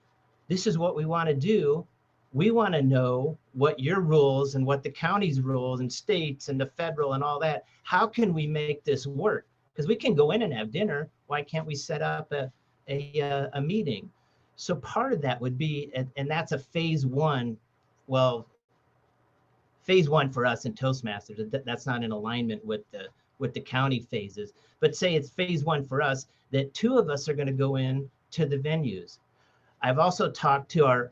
S8: this is what we want to do. We want to know what your rules and what the county's rules and states and the federal and all that, how can we make this work? Because we can go in and have dinner. Why can't we set up a meeting? So part of that would be, and that's a phase one. Well, phase one for us in Toastmasters, that's not in alignment with the county phases, but say it's phase one for us, that two of us are going to go in to the venues. I've also talked to our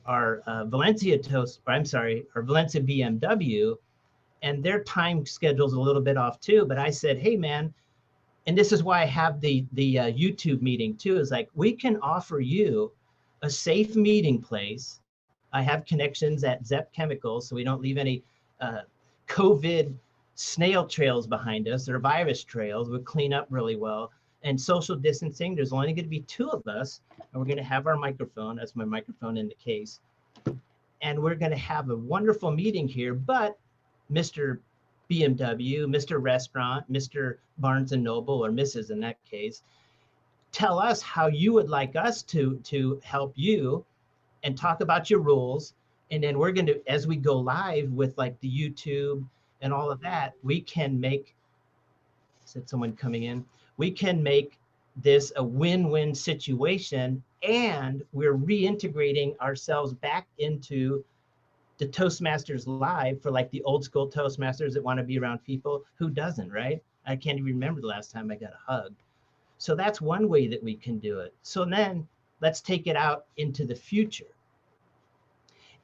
S8: Valencia Valencia BMW, and their time schedule's a little bit off too, but I said, hey man, and this is why I have the YouTube meeting too, is like, we can offer you a safe meeting place. I have connections at Zep Chemicals, so we don't leave any COVID snail trails behind us or virus trails. We'll clean up really well. And social distancing, there's only going to be two of us, and we're going to have our microphone. That's my microphone in the case. And we're going to have a wonderful meeting here, but Mr. BMW, Mr. Restaurant, Mr. Barnes & Noble, or Mrs. in that case, tell us how you would like us to help you and talk about your rules. And then we're going to, as we go live with like the YouTube and all of that, we can make, said someone coming in, we can make this a win-win situation, and we're reintegrating ourselves back into the Toastmasters live for like the old school Toastmasters that want to be around people. Who doesn't, right? I can't even remember the last time I got a hug. So that's one way that we can do it. So then let's take it out into the future.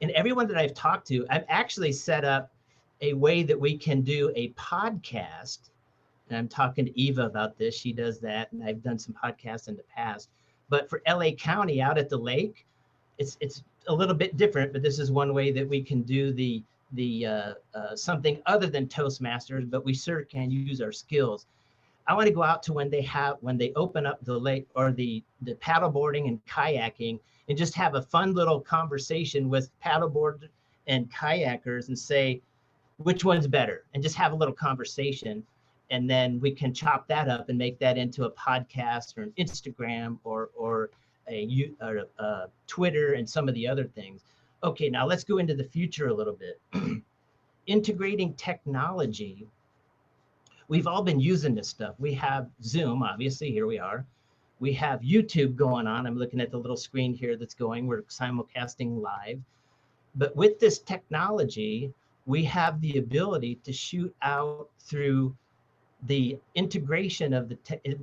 S8: And everyone that I've talked to, I've actually set up a way that we can do a podcast. And I'm talking to Eva about this. She does that. And I've done some podcasts in the past. But for LA County out at the lake, it's a little bit different, but this is one way that we can do the something other than Toastmasters, but we sure can use our skills. I want to go out to when they open up the lake or the paddleboarding and kayaking, and just have a fun little conversation with paddleboard and kayakers and say, which one's better? And just have a little conversation. And then we can chop that up and make that into a podcast or an Instagram or a Twitter and some of the other things. Okay, now let's go into the future a little bit. Integrating technology. We've all been using this stuff. We have Zoom, obviously, here we are. We have YouTube going on. I'm looking at the little screen here that's going. We're simulcasting live. But with this technology, we have the ability to shoot out through the integration of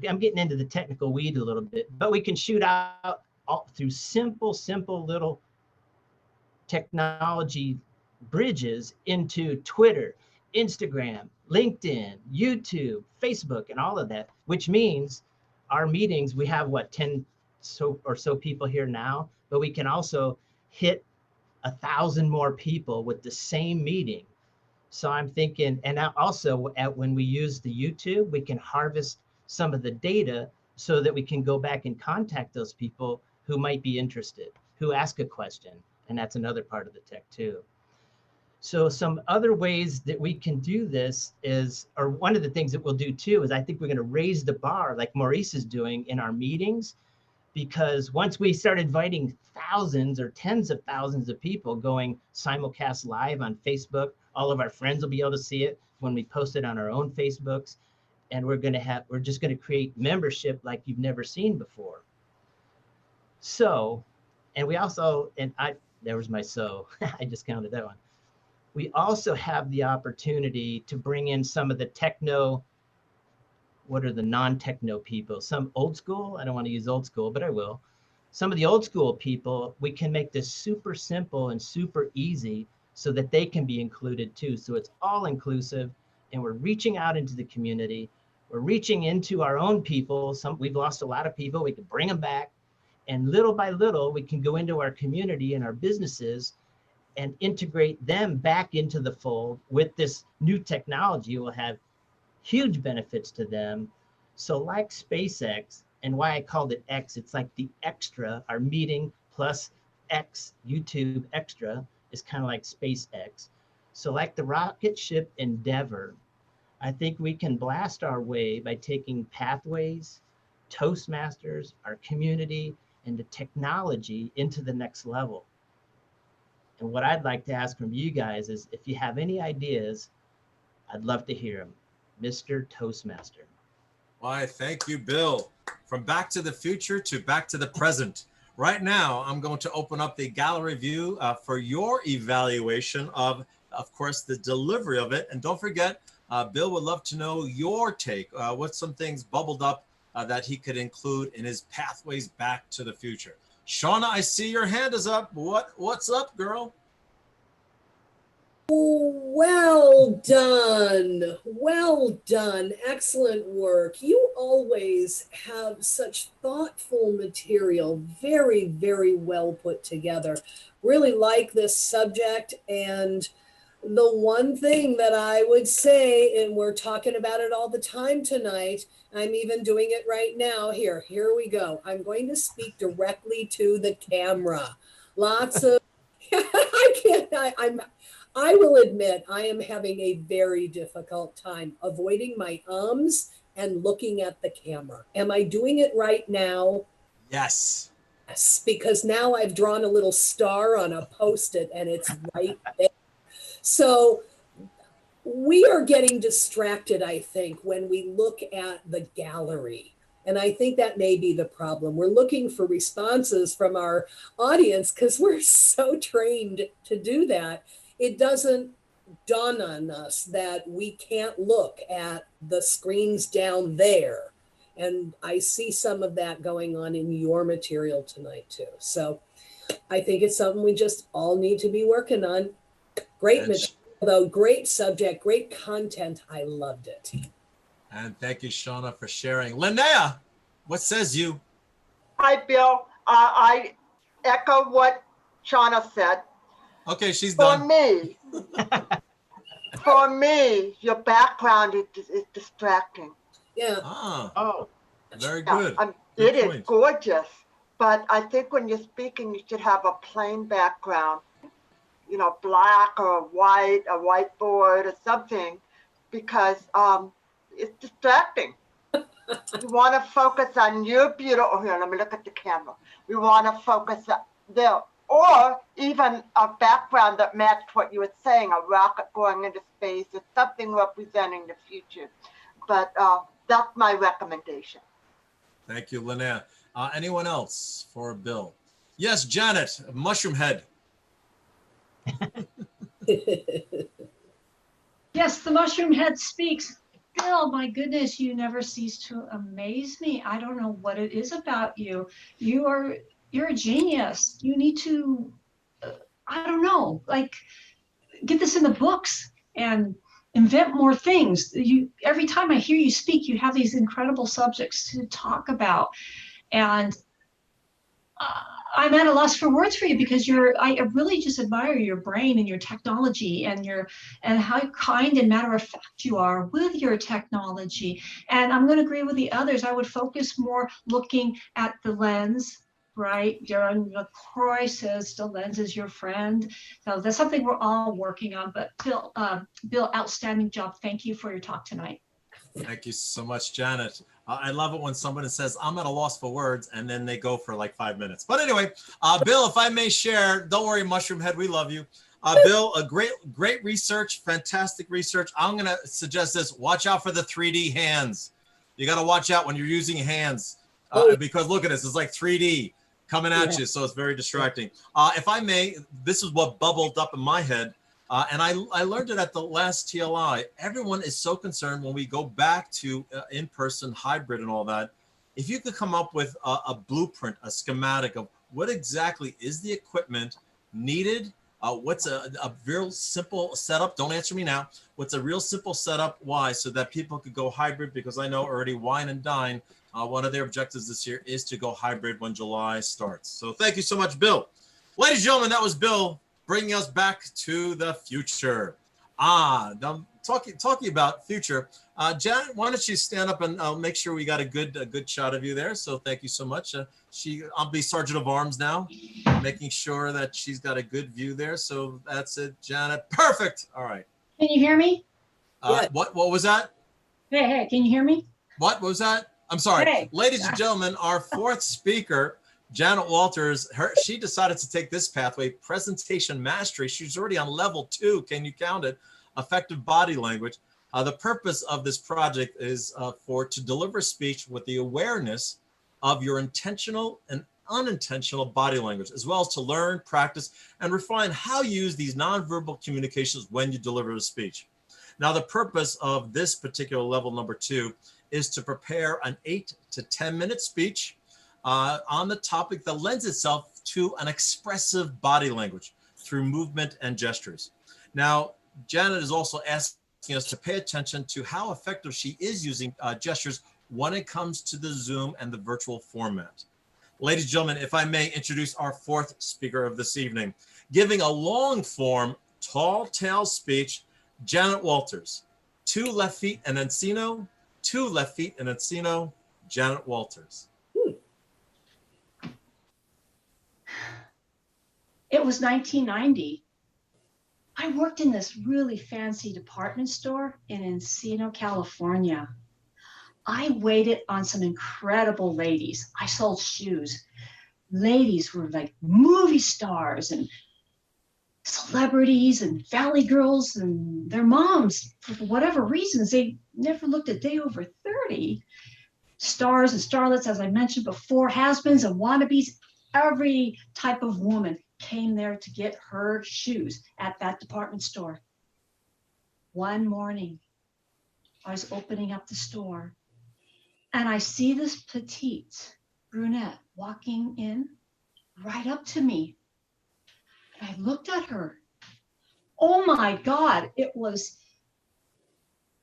S8: I'm getting into the technical weed a little bit, but we can shoot out through simple little technology bridges into Twitter, Instagram, LinkedIn, YouTube, Facebook, and all of that, which means our meetings, we have what, 10 or so people here now, but we can also hit 1,000 more people with the same meeting. So I'm thinking, and also when we use the YouTube, we can harvest some of the data so that we can go back and contact those people who might be interested, who ask a question. And that's another part of the tech too. So some other ways that we can do this is, or one of the things that we'll do too, is I think we're going to raise the bar like Maurice is doing in our meetings, because once we start inviting thousands or tens of thousands of people going simulcast live on Facebook, all of our friends will be able to see it when we post it on our own Facebooks. And we're just going to create membership like you've never seen before. So, and we also, there was my so, I just counted that one. We also have the opportunity to bring in some of the techno, what are the non-techno people? Some old school, I don't want to use old school, but I will. Some of the old school people, we can make this super simple and super easy so that they can be included too. So it's all inclusive, and we're reaching out into the community. We're reaching into our own people. We've lost a lot of people, we can bring them back. And little by little, we can go into our community and our businesses and integrate them back into the fold with this new technology. Will have huge benefits to them. So like SpaceX, and why I called it X, it's like the extra, our meeting plus X, YouTube extra is kind of like SpaceX. So like the rocket ship Endeavor, I think we can blast our way by taking pathways, Toastmasters, our community, and the technology into the next level. And what I'd like to ask from you guys is, if you have any ideas, I'd love to hear them. Mr. Toastmaster.
S3: Why, thank you, Bill. From Back to the Future to Back to the Present. Right now, I'm going to open up the gallery view for your evaluation of course, the delivery of it. And don't forget, Bill would love to know your take. What's some things bubbled up that he could include in his pathways back to the future? Shauna, I see your hand is up. What's up, girl?
S9: Well done. Well done. Excellent work. You always have such thoughtful material, very, very well put together. Really like this subject. And the one thing that I would say, and we're talking about it all the time tonight, I'm even doing it right now. Here we go. I'm going to speak directly to the camera. Lots of, I will admit I am having a very difficult time avoiding my ums and looking at the camera. Am I doing it right now?
S3: Yes.
S9: Yes, because now I've drawn a little star on a Post-it and it's right there. So we are getting distracted, I think, when we look at the gallery. And I think that may be the problem. We're looking for responses from our audience because we're so trained to do that. It doesn't dawn on us that we can't look at the screens down there. And I see some of that going on in your material tonight too. So I think it's something we just all need to be working on. Great material, though, great subject, great content. I loved it.
S3: And thank you, Shauna, for sharing. Linnea, what says you?
S5: Hi, Bill. I echo what Shauna said.
S3: Okay, she's
S5: For
S3: done.
S5: me, your background is distracting.
S9: Yeah.
S11: Oh,
S3: Very good.
S5: It
S3: Good
S5: is
S3: point.
S5: gorgeous, but I think when you're speaking, you should have a plain background, black or white, a whiteboard or something, because it's distracting. We want to focus on your beautiful, here, let me look at the camera. We want to focus there, or even a background that matched what you were saying, a rocket going into space or something representing the future. But that's my recommendation.
S3: Thank you, Linnea. Anyone else for Bill? Yes, Janet, Mushroom Head.
S7: Yes, the mushroom head speaks. Bill, my goodness, you never cease to amaze me. I don't know what it is about you. You're a genius. You need to, I don't know, like get this in the books and invent more things. Every time I hear you speak, you have these incredible subjects to talk about. And I'm at a loss for words for you because I really just admire your brain and your technology and how kind and matter of fact you are with your technology. And I'm going to agree with the others. I would focus more looking at the lens, right? Darren LaCroix says the lens is your friend. So that's something we're all working on. But Bill, outstanding job. Thank you for your talk tonight.
S3: Thank you so much, Janet. I love it when someone says, I'm at a loss for words, and then they go for like 5 minutes. But anyway, Bill, if I may share, don't worry, Mushroom Head, we love you. Bill, a great research, fantastic research. I'm going to suggest this. Watch out for the 3D hands. You got to watch out when you're using hands because look at this. It's like 3D coming at you, so it's very distracting. If I may, this is what bubbled up in my head. And I learned it at the last TLI. Everyone is so concerned when we go back to in-person hybrid and all that. If you could come up with a blueprint, a schematic of what exactly is the equipment needed, what's a real simple setup, don't answer me now, what's a real simple setup, why, so that people could go hybrid, because I know already Wine and Dine, one of their objectives this year is to go hybrid when July starts. So thank you so much, Bill. Ladies and gentlemen, that was Bill, bringing us back to the future. Talking about future. Janet, why don't you stand up and I'll make sure we got a good shot of you there. So thank you so much. I'll be Sergeant of Arms now, making sure that she's got a good view there. So that's it, Janet. Perfect. All right.
S7: Can you hear me?
S3: What was that?
S7: Hey, can you hear me?
S3: What was that? I'm sorry.
S7: Hey.
S3: Ladies and gentlemen, our fourth speaker, Janet Walters, she decided to take this pathway, presentation mastery. She's already on level 2. Can you count it? Effective body language. The purpose of this project is to deliver speech with the awareness of your intentional and unintentional body language, as well as to learn, practice, and refine how you use these nonverbal communications when you deliver a speech. Now, the purpose of this particular level number 2 is to prepare an 8 to 10 minute speech on the topic that lends itself to an expressive body language through movement and gestures. Now, Janet is also asking us to pay attention to how effective she is using gestures when it comes to the Zoom and the virtual format. Ladies and gentlemen, if I may introduce our fourth speaker of this evening, giving a long form, tall tale speech, Janet Walters. 2 left feet and Encino, 2 left feet and Encino, Janet Walters.
S7: It was 1990. I worked in this really fancy department store in Encino, California. I waited on some incredible ladies. I sold shoes. Ladies were like movie stars and celebrities and valley girls and their moms. For whatever reasons, they never looked a day over 30. stars and starlets, as I mentioned before, has-beens and wannabes. Every type of woman came there to get her shoes at that department store. One morning, I was opening up the store and I see this petite brunette walking in right up to me. And I looked at her. Oh my God, it was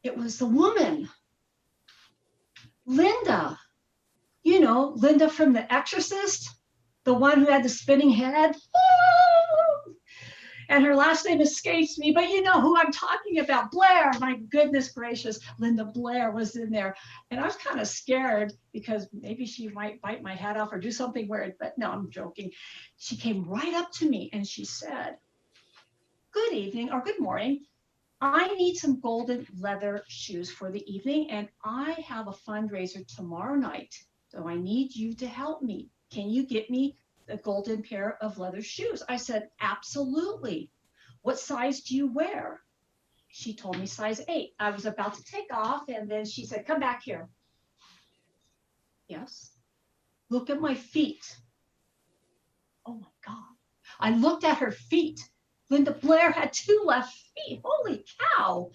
S7: the woman, Linda. You know, Linda from The Exorcist, the one who had the spinning head. And her last name escapes me, but you know who I'm talking about, Blair. My goodness gracious, Linda Blair was in there. And I was kind of scared because maybe she might bite my head off or do something weird, but no, I'm joking. She came right up to me and she said, good evening or good morning. I need some golden leather shoes for the evening and I have a fundraiser tomorrow night. So I need you to help me. Can you get me a golden pair of leather shoes? I said, absolutely. What size do you wear? She told me size 8. I was about to take off and then she said, come back here. Yes. Look at my feet. Oh my God. I looked at her feet. Linda Blair had 2 left feet. Holy cow.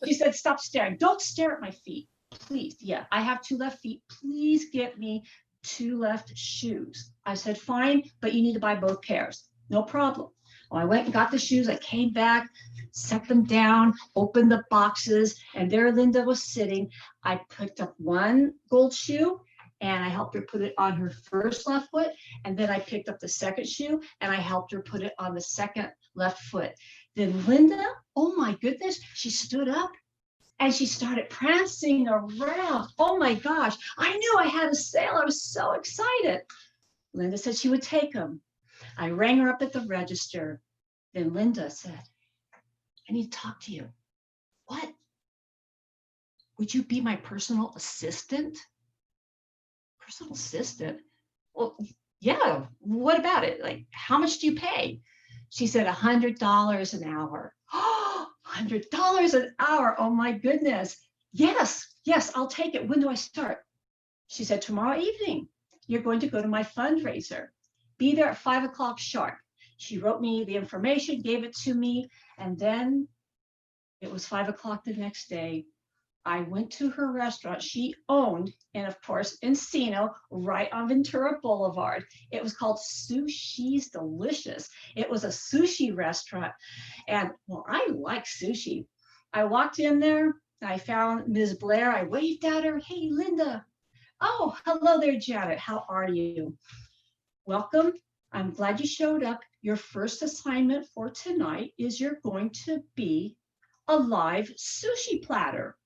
S7: She said, stop staring. Don't stare at my feet. Please. Yeah, I have 2 left feet. Please get me 2 left shoes. I said, fine, but you need to buy both pairs. No problem. Well, I went and got the shoes. I came back, set them down, opened the boxes, and there Linda was sitting. I picked up 1 gold shoe and I helped her put it on her first left foot. And then I picked up the second shoe and I helped her put it on the second left foot. Then Linda, oh my goodness, she stood up and she started prancing around. Oh my gosh, I knew I had a sale. I was so excited. Linda said she would take them. I rang her up at the register. Then Linda said, I need to talk to you. What? Would you be my personal assistant? Personal assistant? Well, yeah, what about it? Like, how much do you pay? She said $100 an hour. Oh, $100 an hour. Oh my goodness. Yes, I'll take it. When do I start? She said, tomorrow evening. You're going to go to my fundraiser. Be there at 5 o'clock sharp. She wrote me the information, gave it to me, and then it was 5 o'clock the next day. I went to her restaurant she owned, and of course, Encino, right on Ventura Boulevard. It was called Sushi's Delicious. It was a sushi restaurant. And well, I like sushi. I walked in there, I found Ms. Blair. I waved at her. Hey, Linda. Oh, hello there, Janet. How are you? Welcome. I'm glad you showed up. Your first assignment for tonight is you're going to be a live sushi platter.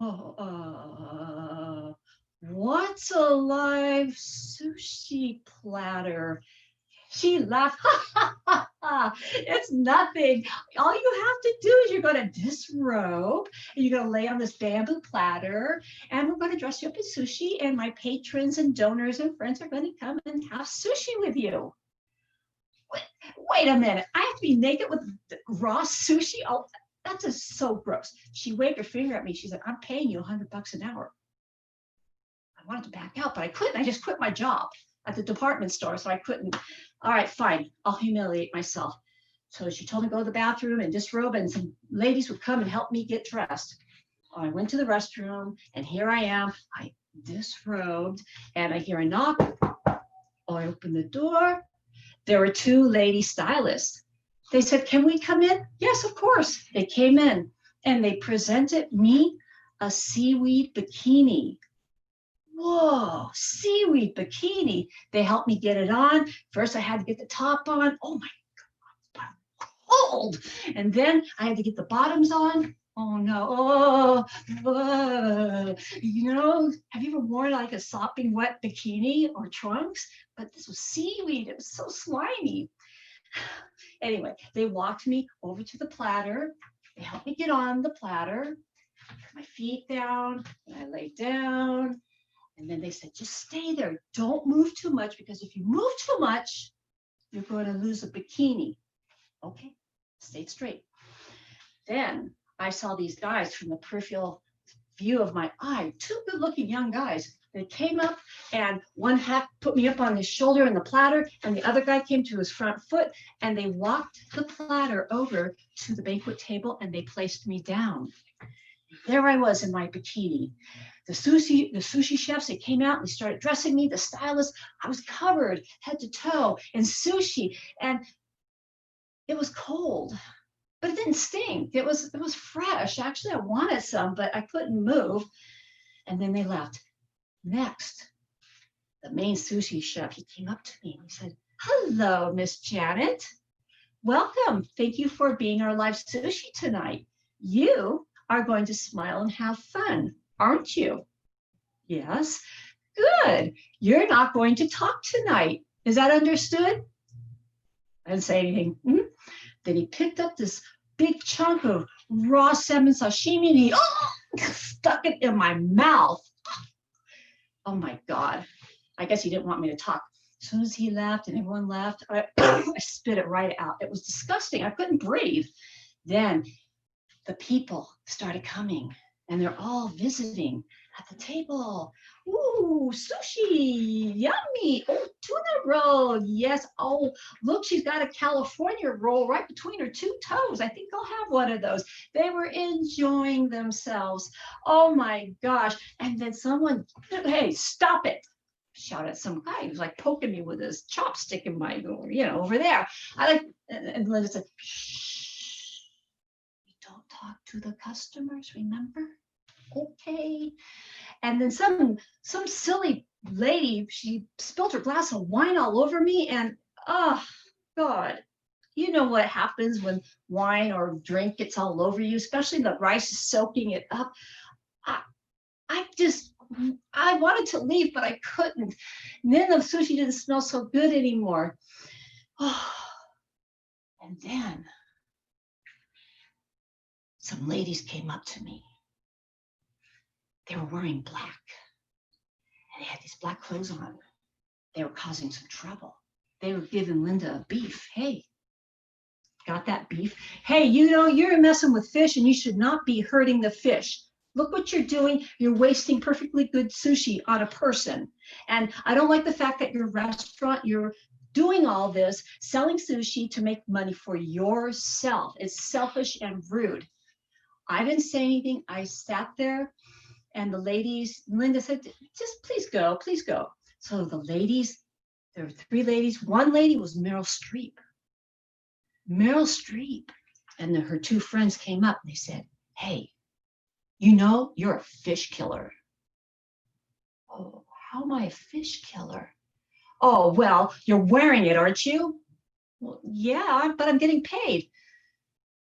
S7: Oh, what's a live sushi platter? She laughed. It's nothing. All you have to do is you're going to disrobe and you're going to lay on this bamboo platter and we're going to dress you up in sushi and my patrons and donors and friends are going to come and have sushi with you. Wait a minute. I have to be naked with raw sushi? Oh, that's just so gross. She waved her finger at me. She said, I'm paying you $100 an hour. I wanted to back out, but I couldn't. I just quit my job at the department store, so I couldn't. All right, fine. I'll humiliate myself. So she told me to go to the bathroom and disrobe, and some ladies would come and help me get dressed. I went to the restroom, and here I am. I disrobed, and I hear a knock. Oh, I opened the door. There were 2 lady stylists. They said, can we come in? Yes, of course. They came in and they presented me a seaweed bikini. Whoa, seaweed bikini. They helped me get it on. First, I had to get the top on. Oh my God, cold. And then I had to get the bottoms on. Oh no. You know, have you ever worn like a sopping wet bikini or trunks? But this was seaweed. It was so slimy. Anyway, they walked me over to the platter. They helped me get on the platter. I put my feet down and I laid down. And then they said, just stay there. Don't move too much because if you move too much, you're going to lose a bikini. Okay, stayed straight. Then I saw these guys from the peripheral view of my eye, two good looking young guys. They came up and one put me up on his shoulder in the platter and the other guy came to his front foot and they walked the platter over to the banquet table and they placed me down. There I was in my bikini. The sushi chefs, they came out and they started dressing me. The stylist, I was covered head to toe in sushi and it was cold, but it didn't stink. It was fresh. Actually, I wanted some, but I couldn't move. And then they left. Next, the main sushi chef, he came up to me and he said, "Hello, Miss Janet. Welcome. Thank you for being our live sushi tonight. You are going to smile and have fun, aren't you?" "Yes." "Good. You're not going to talk tonight. Is that understood?" I didn't say anything. Then he picked up this big chunk of raw salmon sashimi and he stuck it in my mouth. Oh my God. I guess he didn't want me to talk. As soon as he left and everyone left, I spit it right out. It was disgusting. I couldn't breathe. Then the people started coming and they're all visiting at the table. "Ooh, sushi, yummy. Oh, tuna roll. Yes. Oh, look, she's got a California roll right between her two toes. I think I'll have one of those." They were enjoying themselves. Oh my gosh. And then someone, "Hey, stop it." Shout at some guy who's like poking me with his chopstick in my, over there. And Linda said, "Shh, we don't talk to the customers, remember?" "Okay." And then some silly lady, she spilled her glass of wine all over me and oh God, you know what happens when wine or drink gets all over you, especially the rice is soaking it up. I wanted to leave, but I couldn't. And then the sushi didn't smell so good anymore. Oh, and then some ladies came up to me. They were wearing black. And they had these black clothes on. They were causing some trouble. They were giving Linda a beef. "Hey, got that beef? Hey, you're messing with fish and you should not be hurting the fish. Look what you're doing. You're wasting perfectly good sushi on a person. And I don't like the fact that your restaurant, you're doing all this, selling sushi to make money for yourself. It's selfish and rude." I didn't say anything. I sat there and the ladies, Linda said, "Just please go, please go." So the ladies, there were three ladies. One lady was Meryl Streep. Meryl Streep. And her two friends came up and they said, "Hey, you're a fish killer." "Oh, how am I a fish killer?" "Oh, well, you're wearing it, aren't you?" "Well, yeah, but I'm getting paid."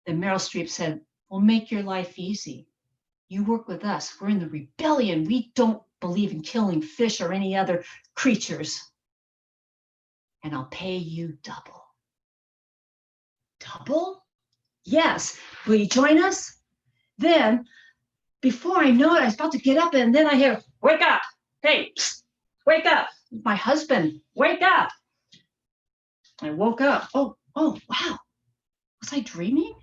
S7: Then Meryl Streep said, "Well, make your life easy. You work with us. We're in the rebellion. We don't believe in killing fish or any other creatures. And I'll pay you double." "Double?" "Yes. Will you join us?" Then, before I know it, I was about to get up and then I hear, "Wake up. Hey, wake up. My husband, wake up." I woke up. Oh, wow. Was I dreaming?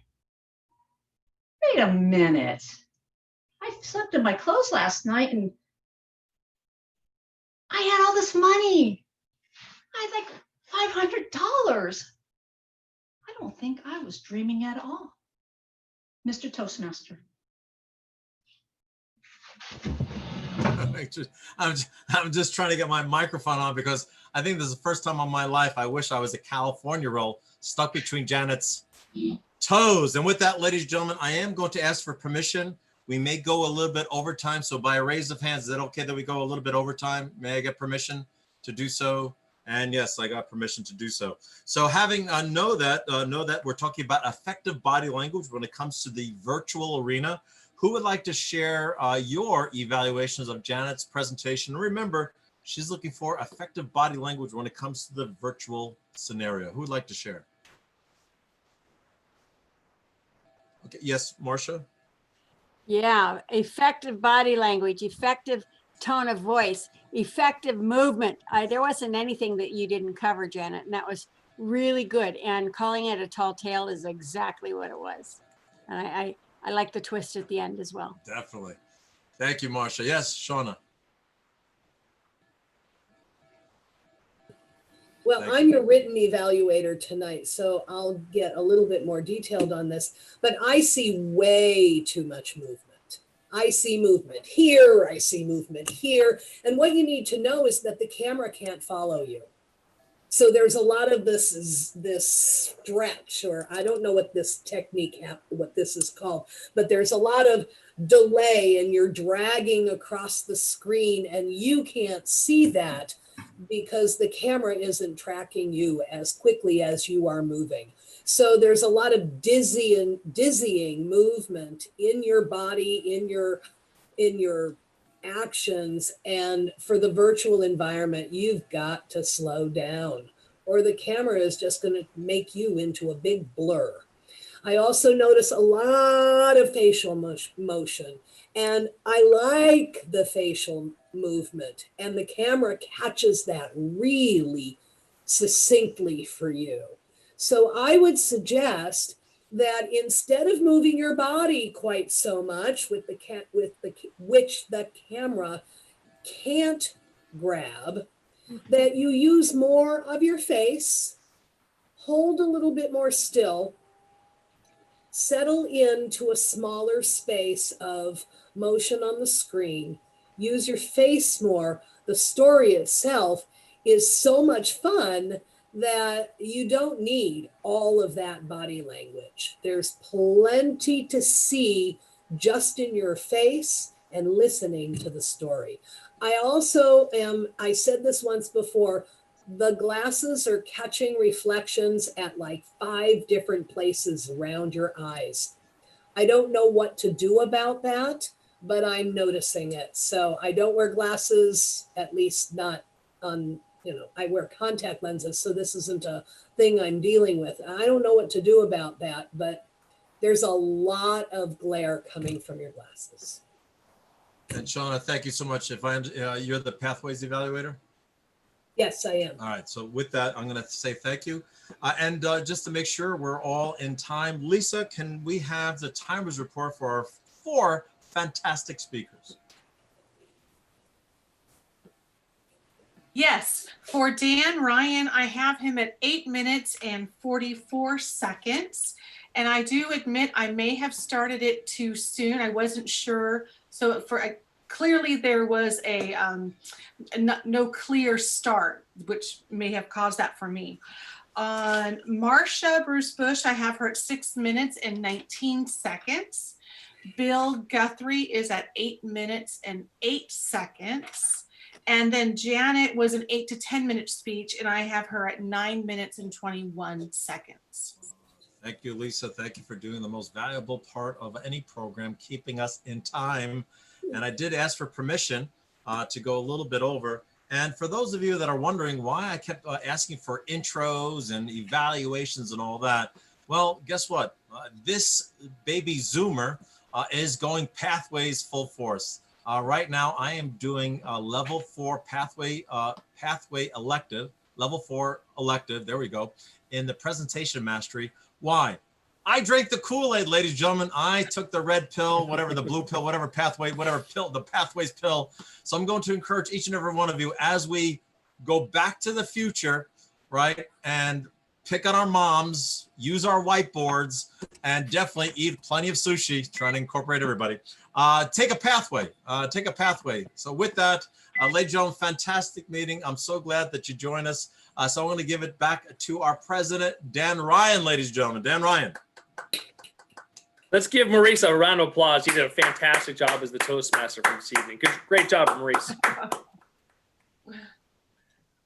S7: Wait a minute. I slept in my clothes last night and I had all this money. I had like $500. I don't think I was dreaming at all. Mr. Toastmaster.
S3: I'm just trying to get my microphone on because I think this is the first time in my life I wish I was a California roll stuck between Janet's toes. And with that, ladies and gentlemen, I am going to ask for permission. We may go a little bit overtime. So by a raise of hands, is it okay that we go a little bit overtime? May I get permission to do so? And yes, I got permission to do so. So having know that we're talking about effective body language when it comes to the virtual arena. Who would like to share your evaluations of Janet's presentation? Remember, she's looking for effective body language when it comes to the virtual scenario. Who would like to share? Okay, yes, Marcia?
S10: Yeah, effective body language, effective tone of voice, effective movement. There wasn't anything that you didn't cover, Janet, and that was really good. And calling it a tall tale is exactly what it was. And I like the twist at the end as well.
S3: Definitely. Thank you, Marcia. Yes, Shauna.
S9: Well,
S3: Thank
S9: I'm
S3: you.
S9: your written evaluator tonight, so I'll get a little bit more detailed on this, but I see way too much movement. I see movement here, I see movement here. And what you need to know is that the camera can't follow you. So there's a lot of this stretch, or I don't know what this technique, what this is called, but there's a lot of delay and you're dragging across the screen and you can't see that because the camera isn't tracking you as quickly as you are moving. So there's a lot of dizzying movement in your body, in your actions. And for the virtual environment, you've got to slow down or the camera is just going to make you into a big blur. I also notice a lot of facial motion, and I like the facial movement, and the camera catches that really succinctly for you. So I would suggest that instead of moving your body quite so much which the camera can't grab, that you use more of your face, hold a little bit more still, settle into a smaller space of motion on the screen, use your face more. The story itself is so much fun that you don't need all of that body language. There's plenty to see just in your face and listening to the story. I said this once before, the glasses are catching reflections at like 5 different places around your eyes. I don't know what to do about that, but I'm noticing it. So I don't wear glasses, at least not on, I wear contact lenses, so this isn't a thing I'm dealing with. I don't know what to do about that, but there's a lot of glare coming from your glasses.
S3: And Shauna, thank you so much. If you're the Pathways evaluator?
S9: Yes, I am.
S3: All right. So with that, I'm going to say thank you. And just to make sure we're all in time, Lisa, can we have the timers report for our 4 fantastic speakers?
S2: Yes, for Dan Ryan, I have him at 8 minutes and 44 seconds. And I do admit I may have started it too soon. I wasn't sure. So clearly there was a no clear start, which may have caused that for me. On Marcia Bruce Bush, I have her at 6 minutes and 19 seconds. Bill Guthrie is at 8 minutes and 8 seconds. And then Janet was an 8 to 10 minute speech, and I have her at 9 minutes and 21 seconds.
S3: Thank you, Lisa. Thank you for doing the most valuable part of any program, keeping us in time. And I did ask for permission to go a little bit over. And for those of you that are wondering why I kept asking for intros and evaluations and all that, well, guess what? This baby Zoomer is going Pathways full force. Right now, I am doing a level 4 pathway elective, level 4 elective, there we go, in the presentation mastery. Why? I drank the Kool-Aid, ladies and gentlemen. I took the red pill, whatever, the blue pill, whatever pathway, whatever pill, the Pathways pill. So I'm going to encourage each and every one of you as we go back to the future, right? And pick on our moms, use our whiteboards, and definitely eat plenty of sushi, trying to incorporate everybody. Take a pathway, take a pathway. So with that, ladies and gentlemen, fantastic meeting. I'm so glad that you joined us. So I'm going to give it back to our president, Dan Ryan, ladies and gentlemen. Dan Ryan.
S1: Let's give Maurice a round of applause. He did a fantastic job as the Toastmaster for this evening. Great job, Maurice.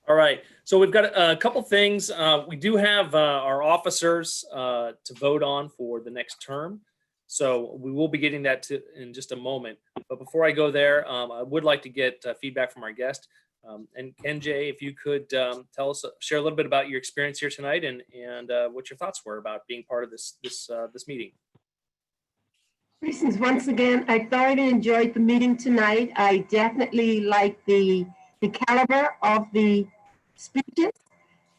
S1: All right, so we've got a couple things. We do have our officers to vote on for the next term. So we will be getting that in just a moment. But before I go there, I would like to get feedback from our guest. And NJ, if you could tell us, share a little bit about your experience here tonight and what your thoughts were about being part of this meeting.
S6: Greetings once again. I thoroughly enjoyed the meeting tonight. I definitely like the caliber of the speeches.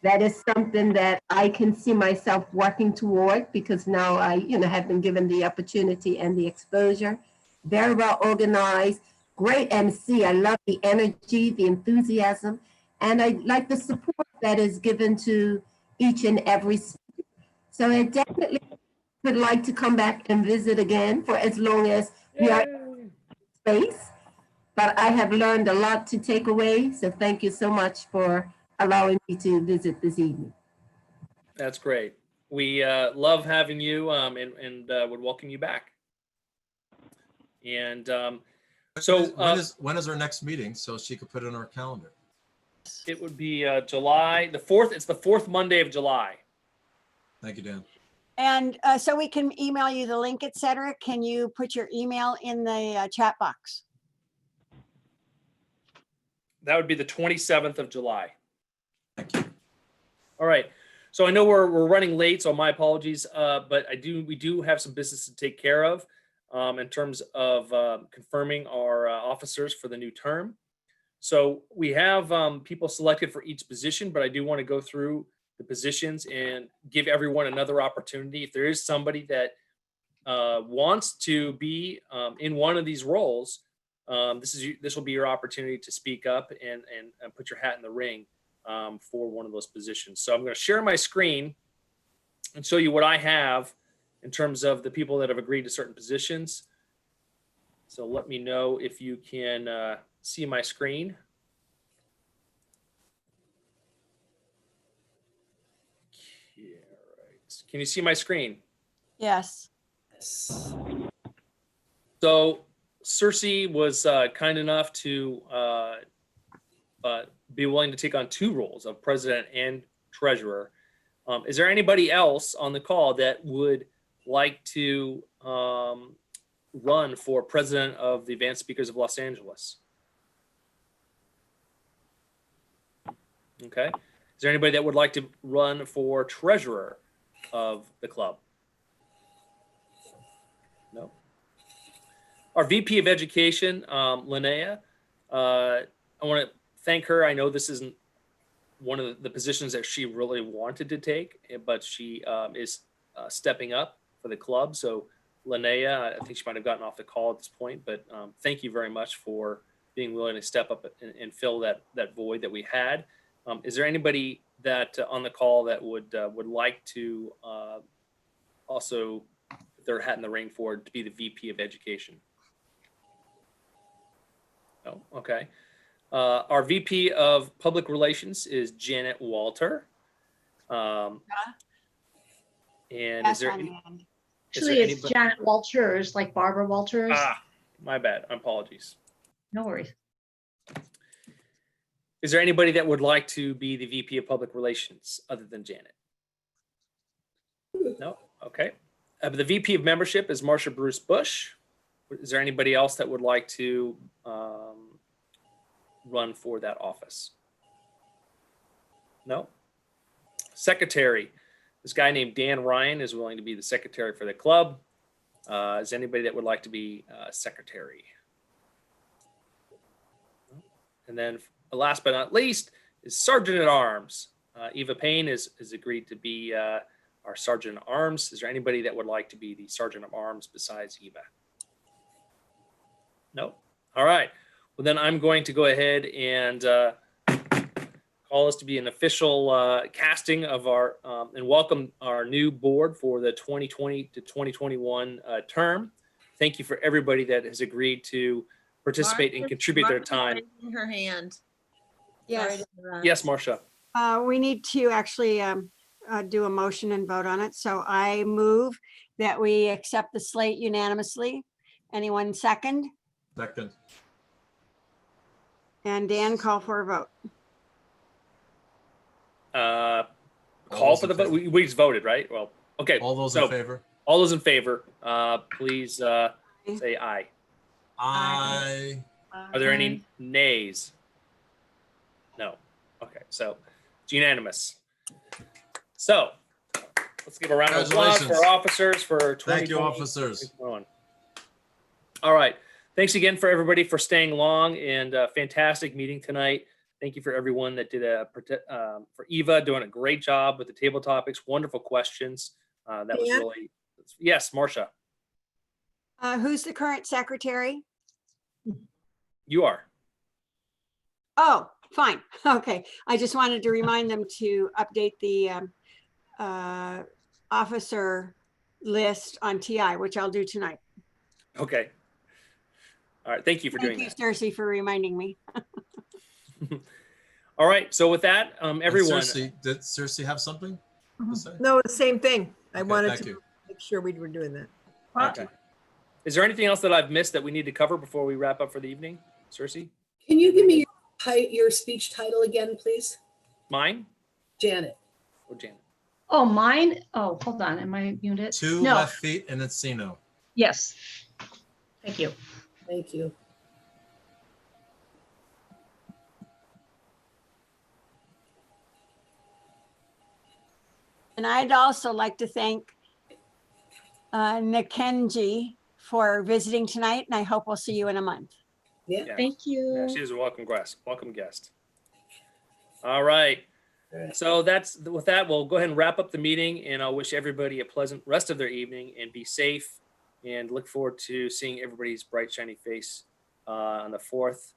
S6: That is something that I can see myself working toward because now I have been given the opportunity and the exposure. very well organized, great MC. I love the energy, the enthusiasm, and I like the support that is given to each and every speaker. So I definitely would like to come back and visit again for as long as we are in space. But I have learned a lot to take away. So thank you so much for allowing me to visit this evening.
S1: That's great. We love having you and would welcome you back. And so
S3: when is our next meeting so she could put it in our calendar?
S1: it would be July the 4th. It's the 4th Monday of July.
S3: Thank you, Dan.
S10: And so we can email you the link, et cetera. Can you put your email in the chat box?
S1: That would be the 27th of July.
S3: Thank you.
S1: All right. So I know we're running late, so my apologies. But we do have some business to take care of in terms of confirming our officers for the new term. So we have people selected for each position, but I do want to go through the positions and give everyone another opportunity. If there is somebody that wants to be in one of these roles, this will be your opportunity to speak up and put your hat in the ring for one of those positions. So I'm going to share my screen and show you what I have in terms of the people that have agreed to certain positions. So let me know if you can see my screen. Okay, all right. Can you see my screen?
S10: Yes.
S1: So Cersei was kind enough to be willing to take on 2 roles of president and treasurer. Is there anybody else on the call that would like to run for president of the Advanced Speakers of Los Angeles? Okay. Is there anybody that would like to run for treasurer of the club? No. Our VP of Education, Linnea, I want to thank her. I know this isn't one of the positions that she really wanted to take, but she is stepping up for the club. So Linnea, I think she might have gotten off the call at this point, but thank you very much for being willing to step up and fill that void that we had. Is there anybody that on the call that would like to also put their hat in the ring for to be the VP of Education? No, okay. Our VP of Public Relations is Janet Walter. And is there any,
S7: Actually, it's Janet Walters, like Barbara Walters.
S1: Ah, my bad. Apologies.
S7: No worries.
S1: Is there anybody that would like to be the VP of Public Relations other than Janet? No? Okay. The VP of Membership is Marcia Bruce Bush. Is there anybody else that would like to run for that office? No? Secretary. This guy named Dan Ryan is willing to be the secretary for the club. Is anybody that would like to be secretary? And then last but not least is Sergeant at Arms. Eva Payne has agreed to be our Sergeant at Arms. Is there anybody that would like to be the Sergeant at Arms besides Eva? No? All right. Well, then I'm going to go ahead and call this to be an official casting of our and welcome our new board for the 2020 to 2021 term. Thank you for everybody that has agreed to participate and contribute their time.
S4: Raising her hand.
S10: Yes.
S1: Yes, Marcia.
S10: We need to actually do a motion and vote on it. So I move that we accept the slate unanimously. Anyone second?
S3: Second.
S10: And Dan, call for a vote.
S1: Call for the vote. We just voted, right? Well, okay.
S3: All those in favor?
S1: All those in favor, please say aye.
S3: Aye.
S1: Are there any nays? No. Okay, so it's unanimous. So let's give a round of applause for our officers for 2020.
S3: Thank you, officers.
S1: All right. Thanks again for everybody for staying long and fantastic meeting tonight. Thank you for everyone that did for Eva doing a great job with the table topics. Wonderful questions. That was really, yes, Marcia.
S10: Who's the current secretary?
S1: You are.
S10: Oh, fine. Okay. I just wanted to remind them to update the officer list on TI, which I'll do tonight.
S1: Okay. All right. Thank you for doing
S10: Thank you,
S1: that.
S10: Cersei, for reminding me.
S1: All right. So with that,
S3: And
S1: everyone.
S3: Did Cersei have something to say?
S12: No, the same thing. I
S3: Okay,
S12: wanted
S3: thank
S12: to
S3: you.
S12: make sure we were doing that.
S1: Okay. Is there anything else that I've missed that we need to cover before we wrap up for the evening, Cersei?
S9: Can you give me your speech title again, please?
S1: Mine
S9: Janet.
S1: or Janet?
S7: Oh, mine? Oh, hold on. Am I muted?
S3: Two
S7: No.
S3: left feet in Encino.
S7: Yes. Thank you.
S9: Thank you.
S10: And I'd also like to thank Nikenji for visiting tonight, and I hope we'll see you in a month.
S9: Yeah.
S1: Yeah.
S7: Thank you.
S1: Yeah, she is a welcome guest. Welcome guest. All right. So with that, we'll go ahead and wrap up the meeting, and I'll wish everybody a pleasant rest of their evening and be safe, and look forward to seeing everybody's bright, shiny face on the 4th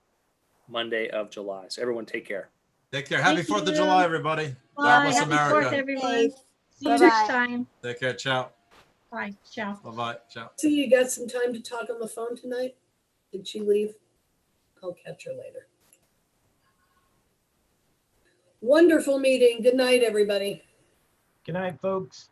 S1: Monday of July. So everyone take care.
S3: Take care. Happy
S7: Thank
S3: 4th of
S7: you.
S3: July, everybody. God
S7: Bye.
S3: bless
S7: Happy 4th,
S3: America.
S7: everyone.
S10: Safe.
S7: See you
S10: Bye-bye.
S7: next time.
S3: Take care. Ciao.
S7: Bye. Ciao.
S3: Bye-bye. Ciao.
S9: So you got some time to talk on the phone tonight? Did she leave? I'll catch her later. Wonderful meeting. Good night, everybody.
S8: Good night, folks.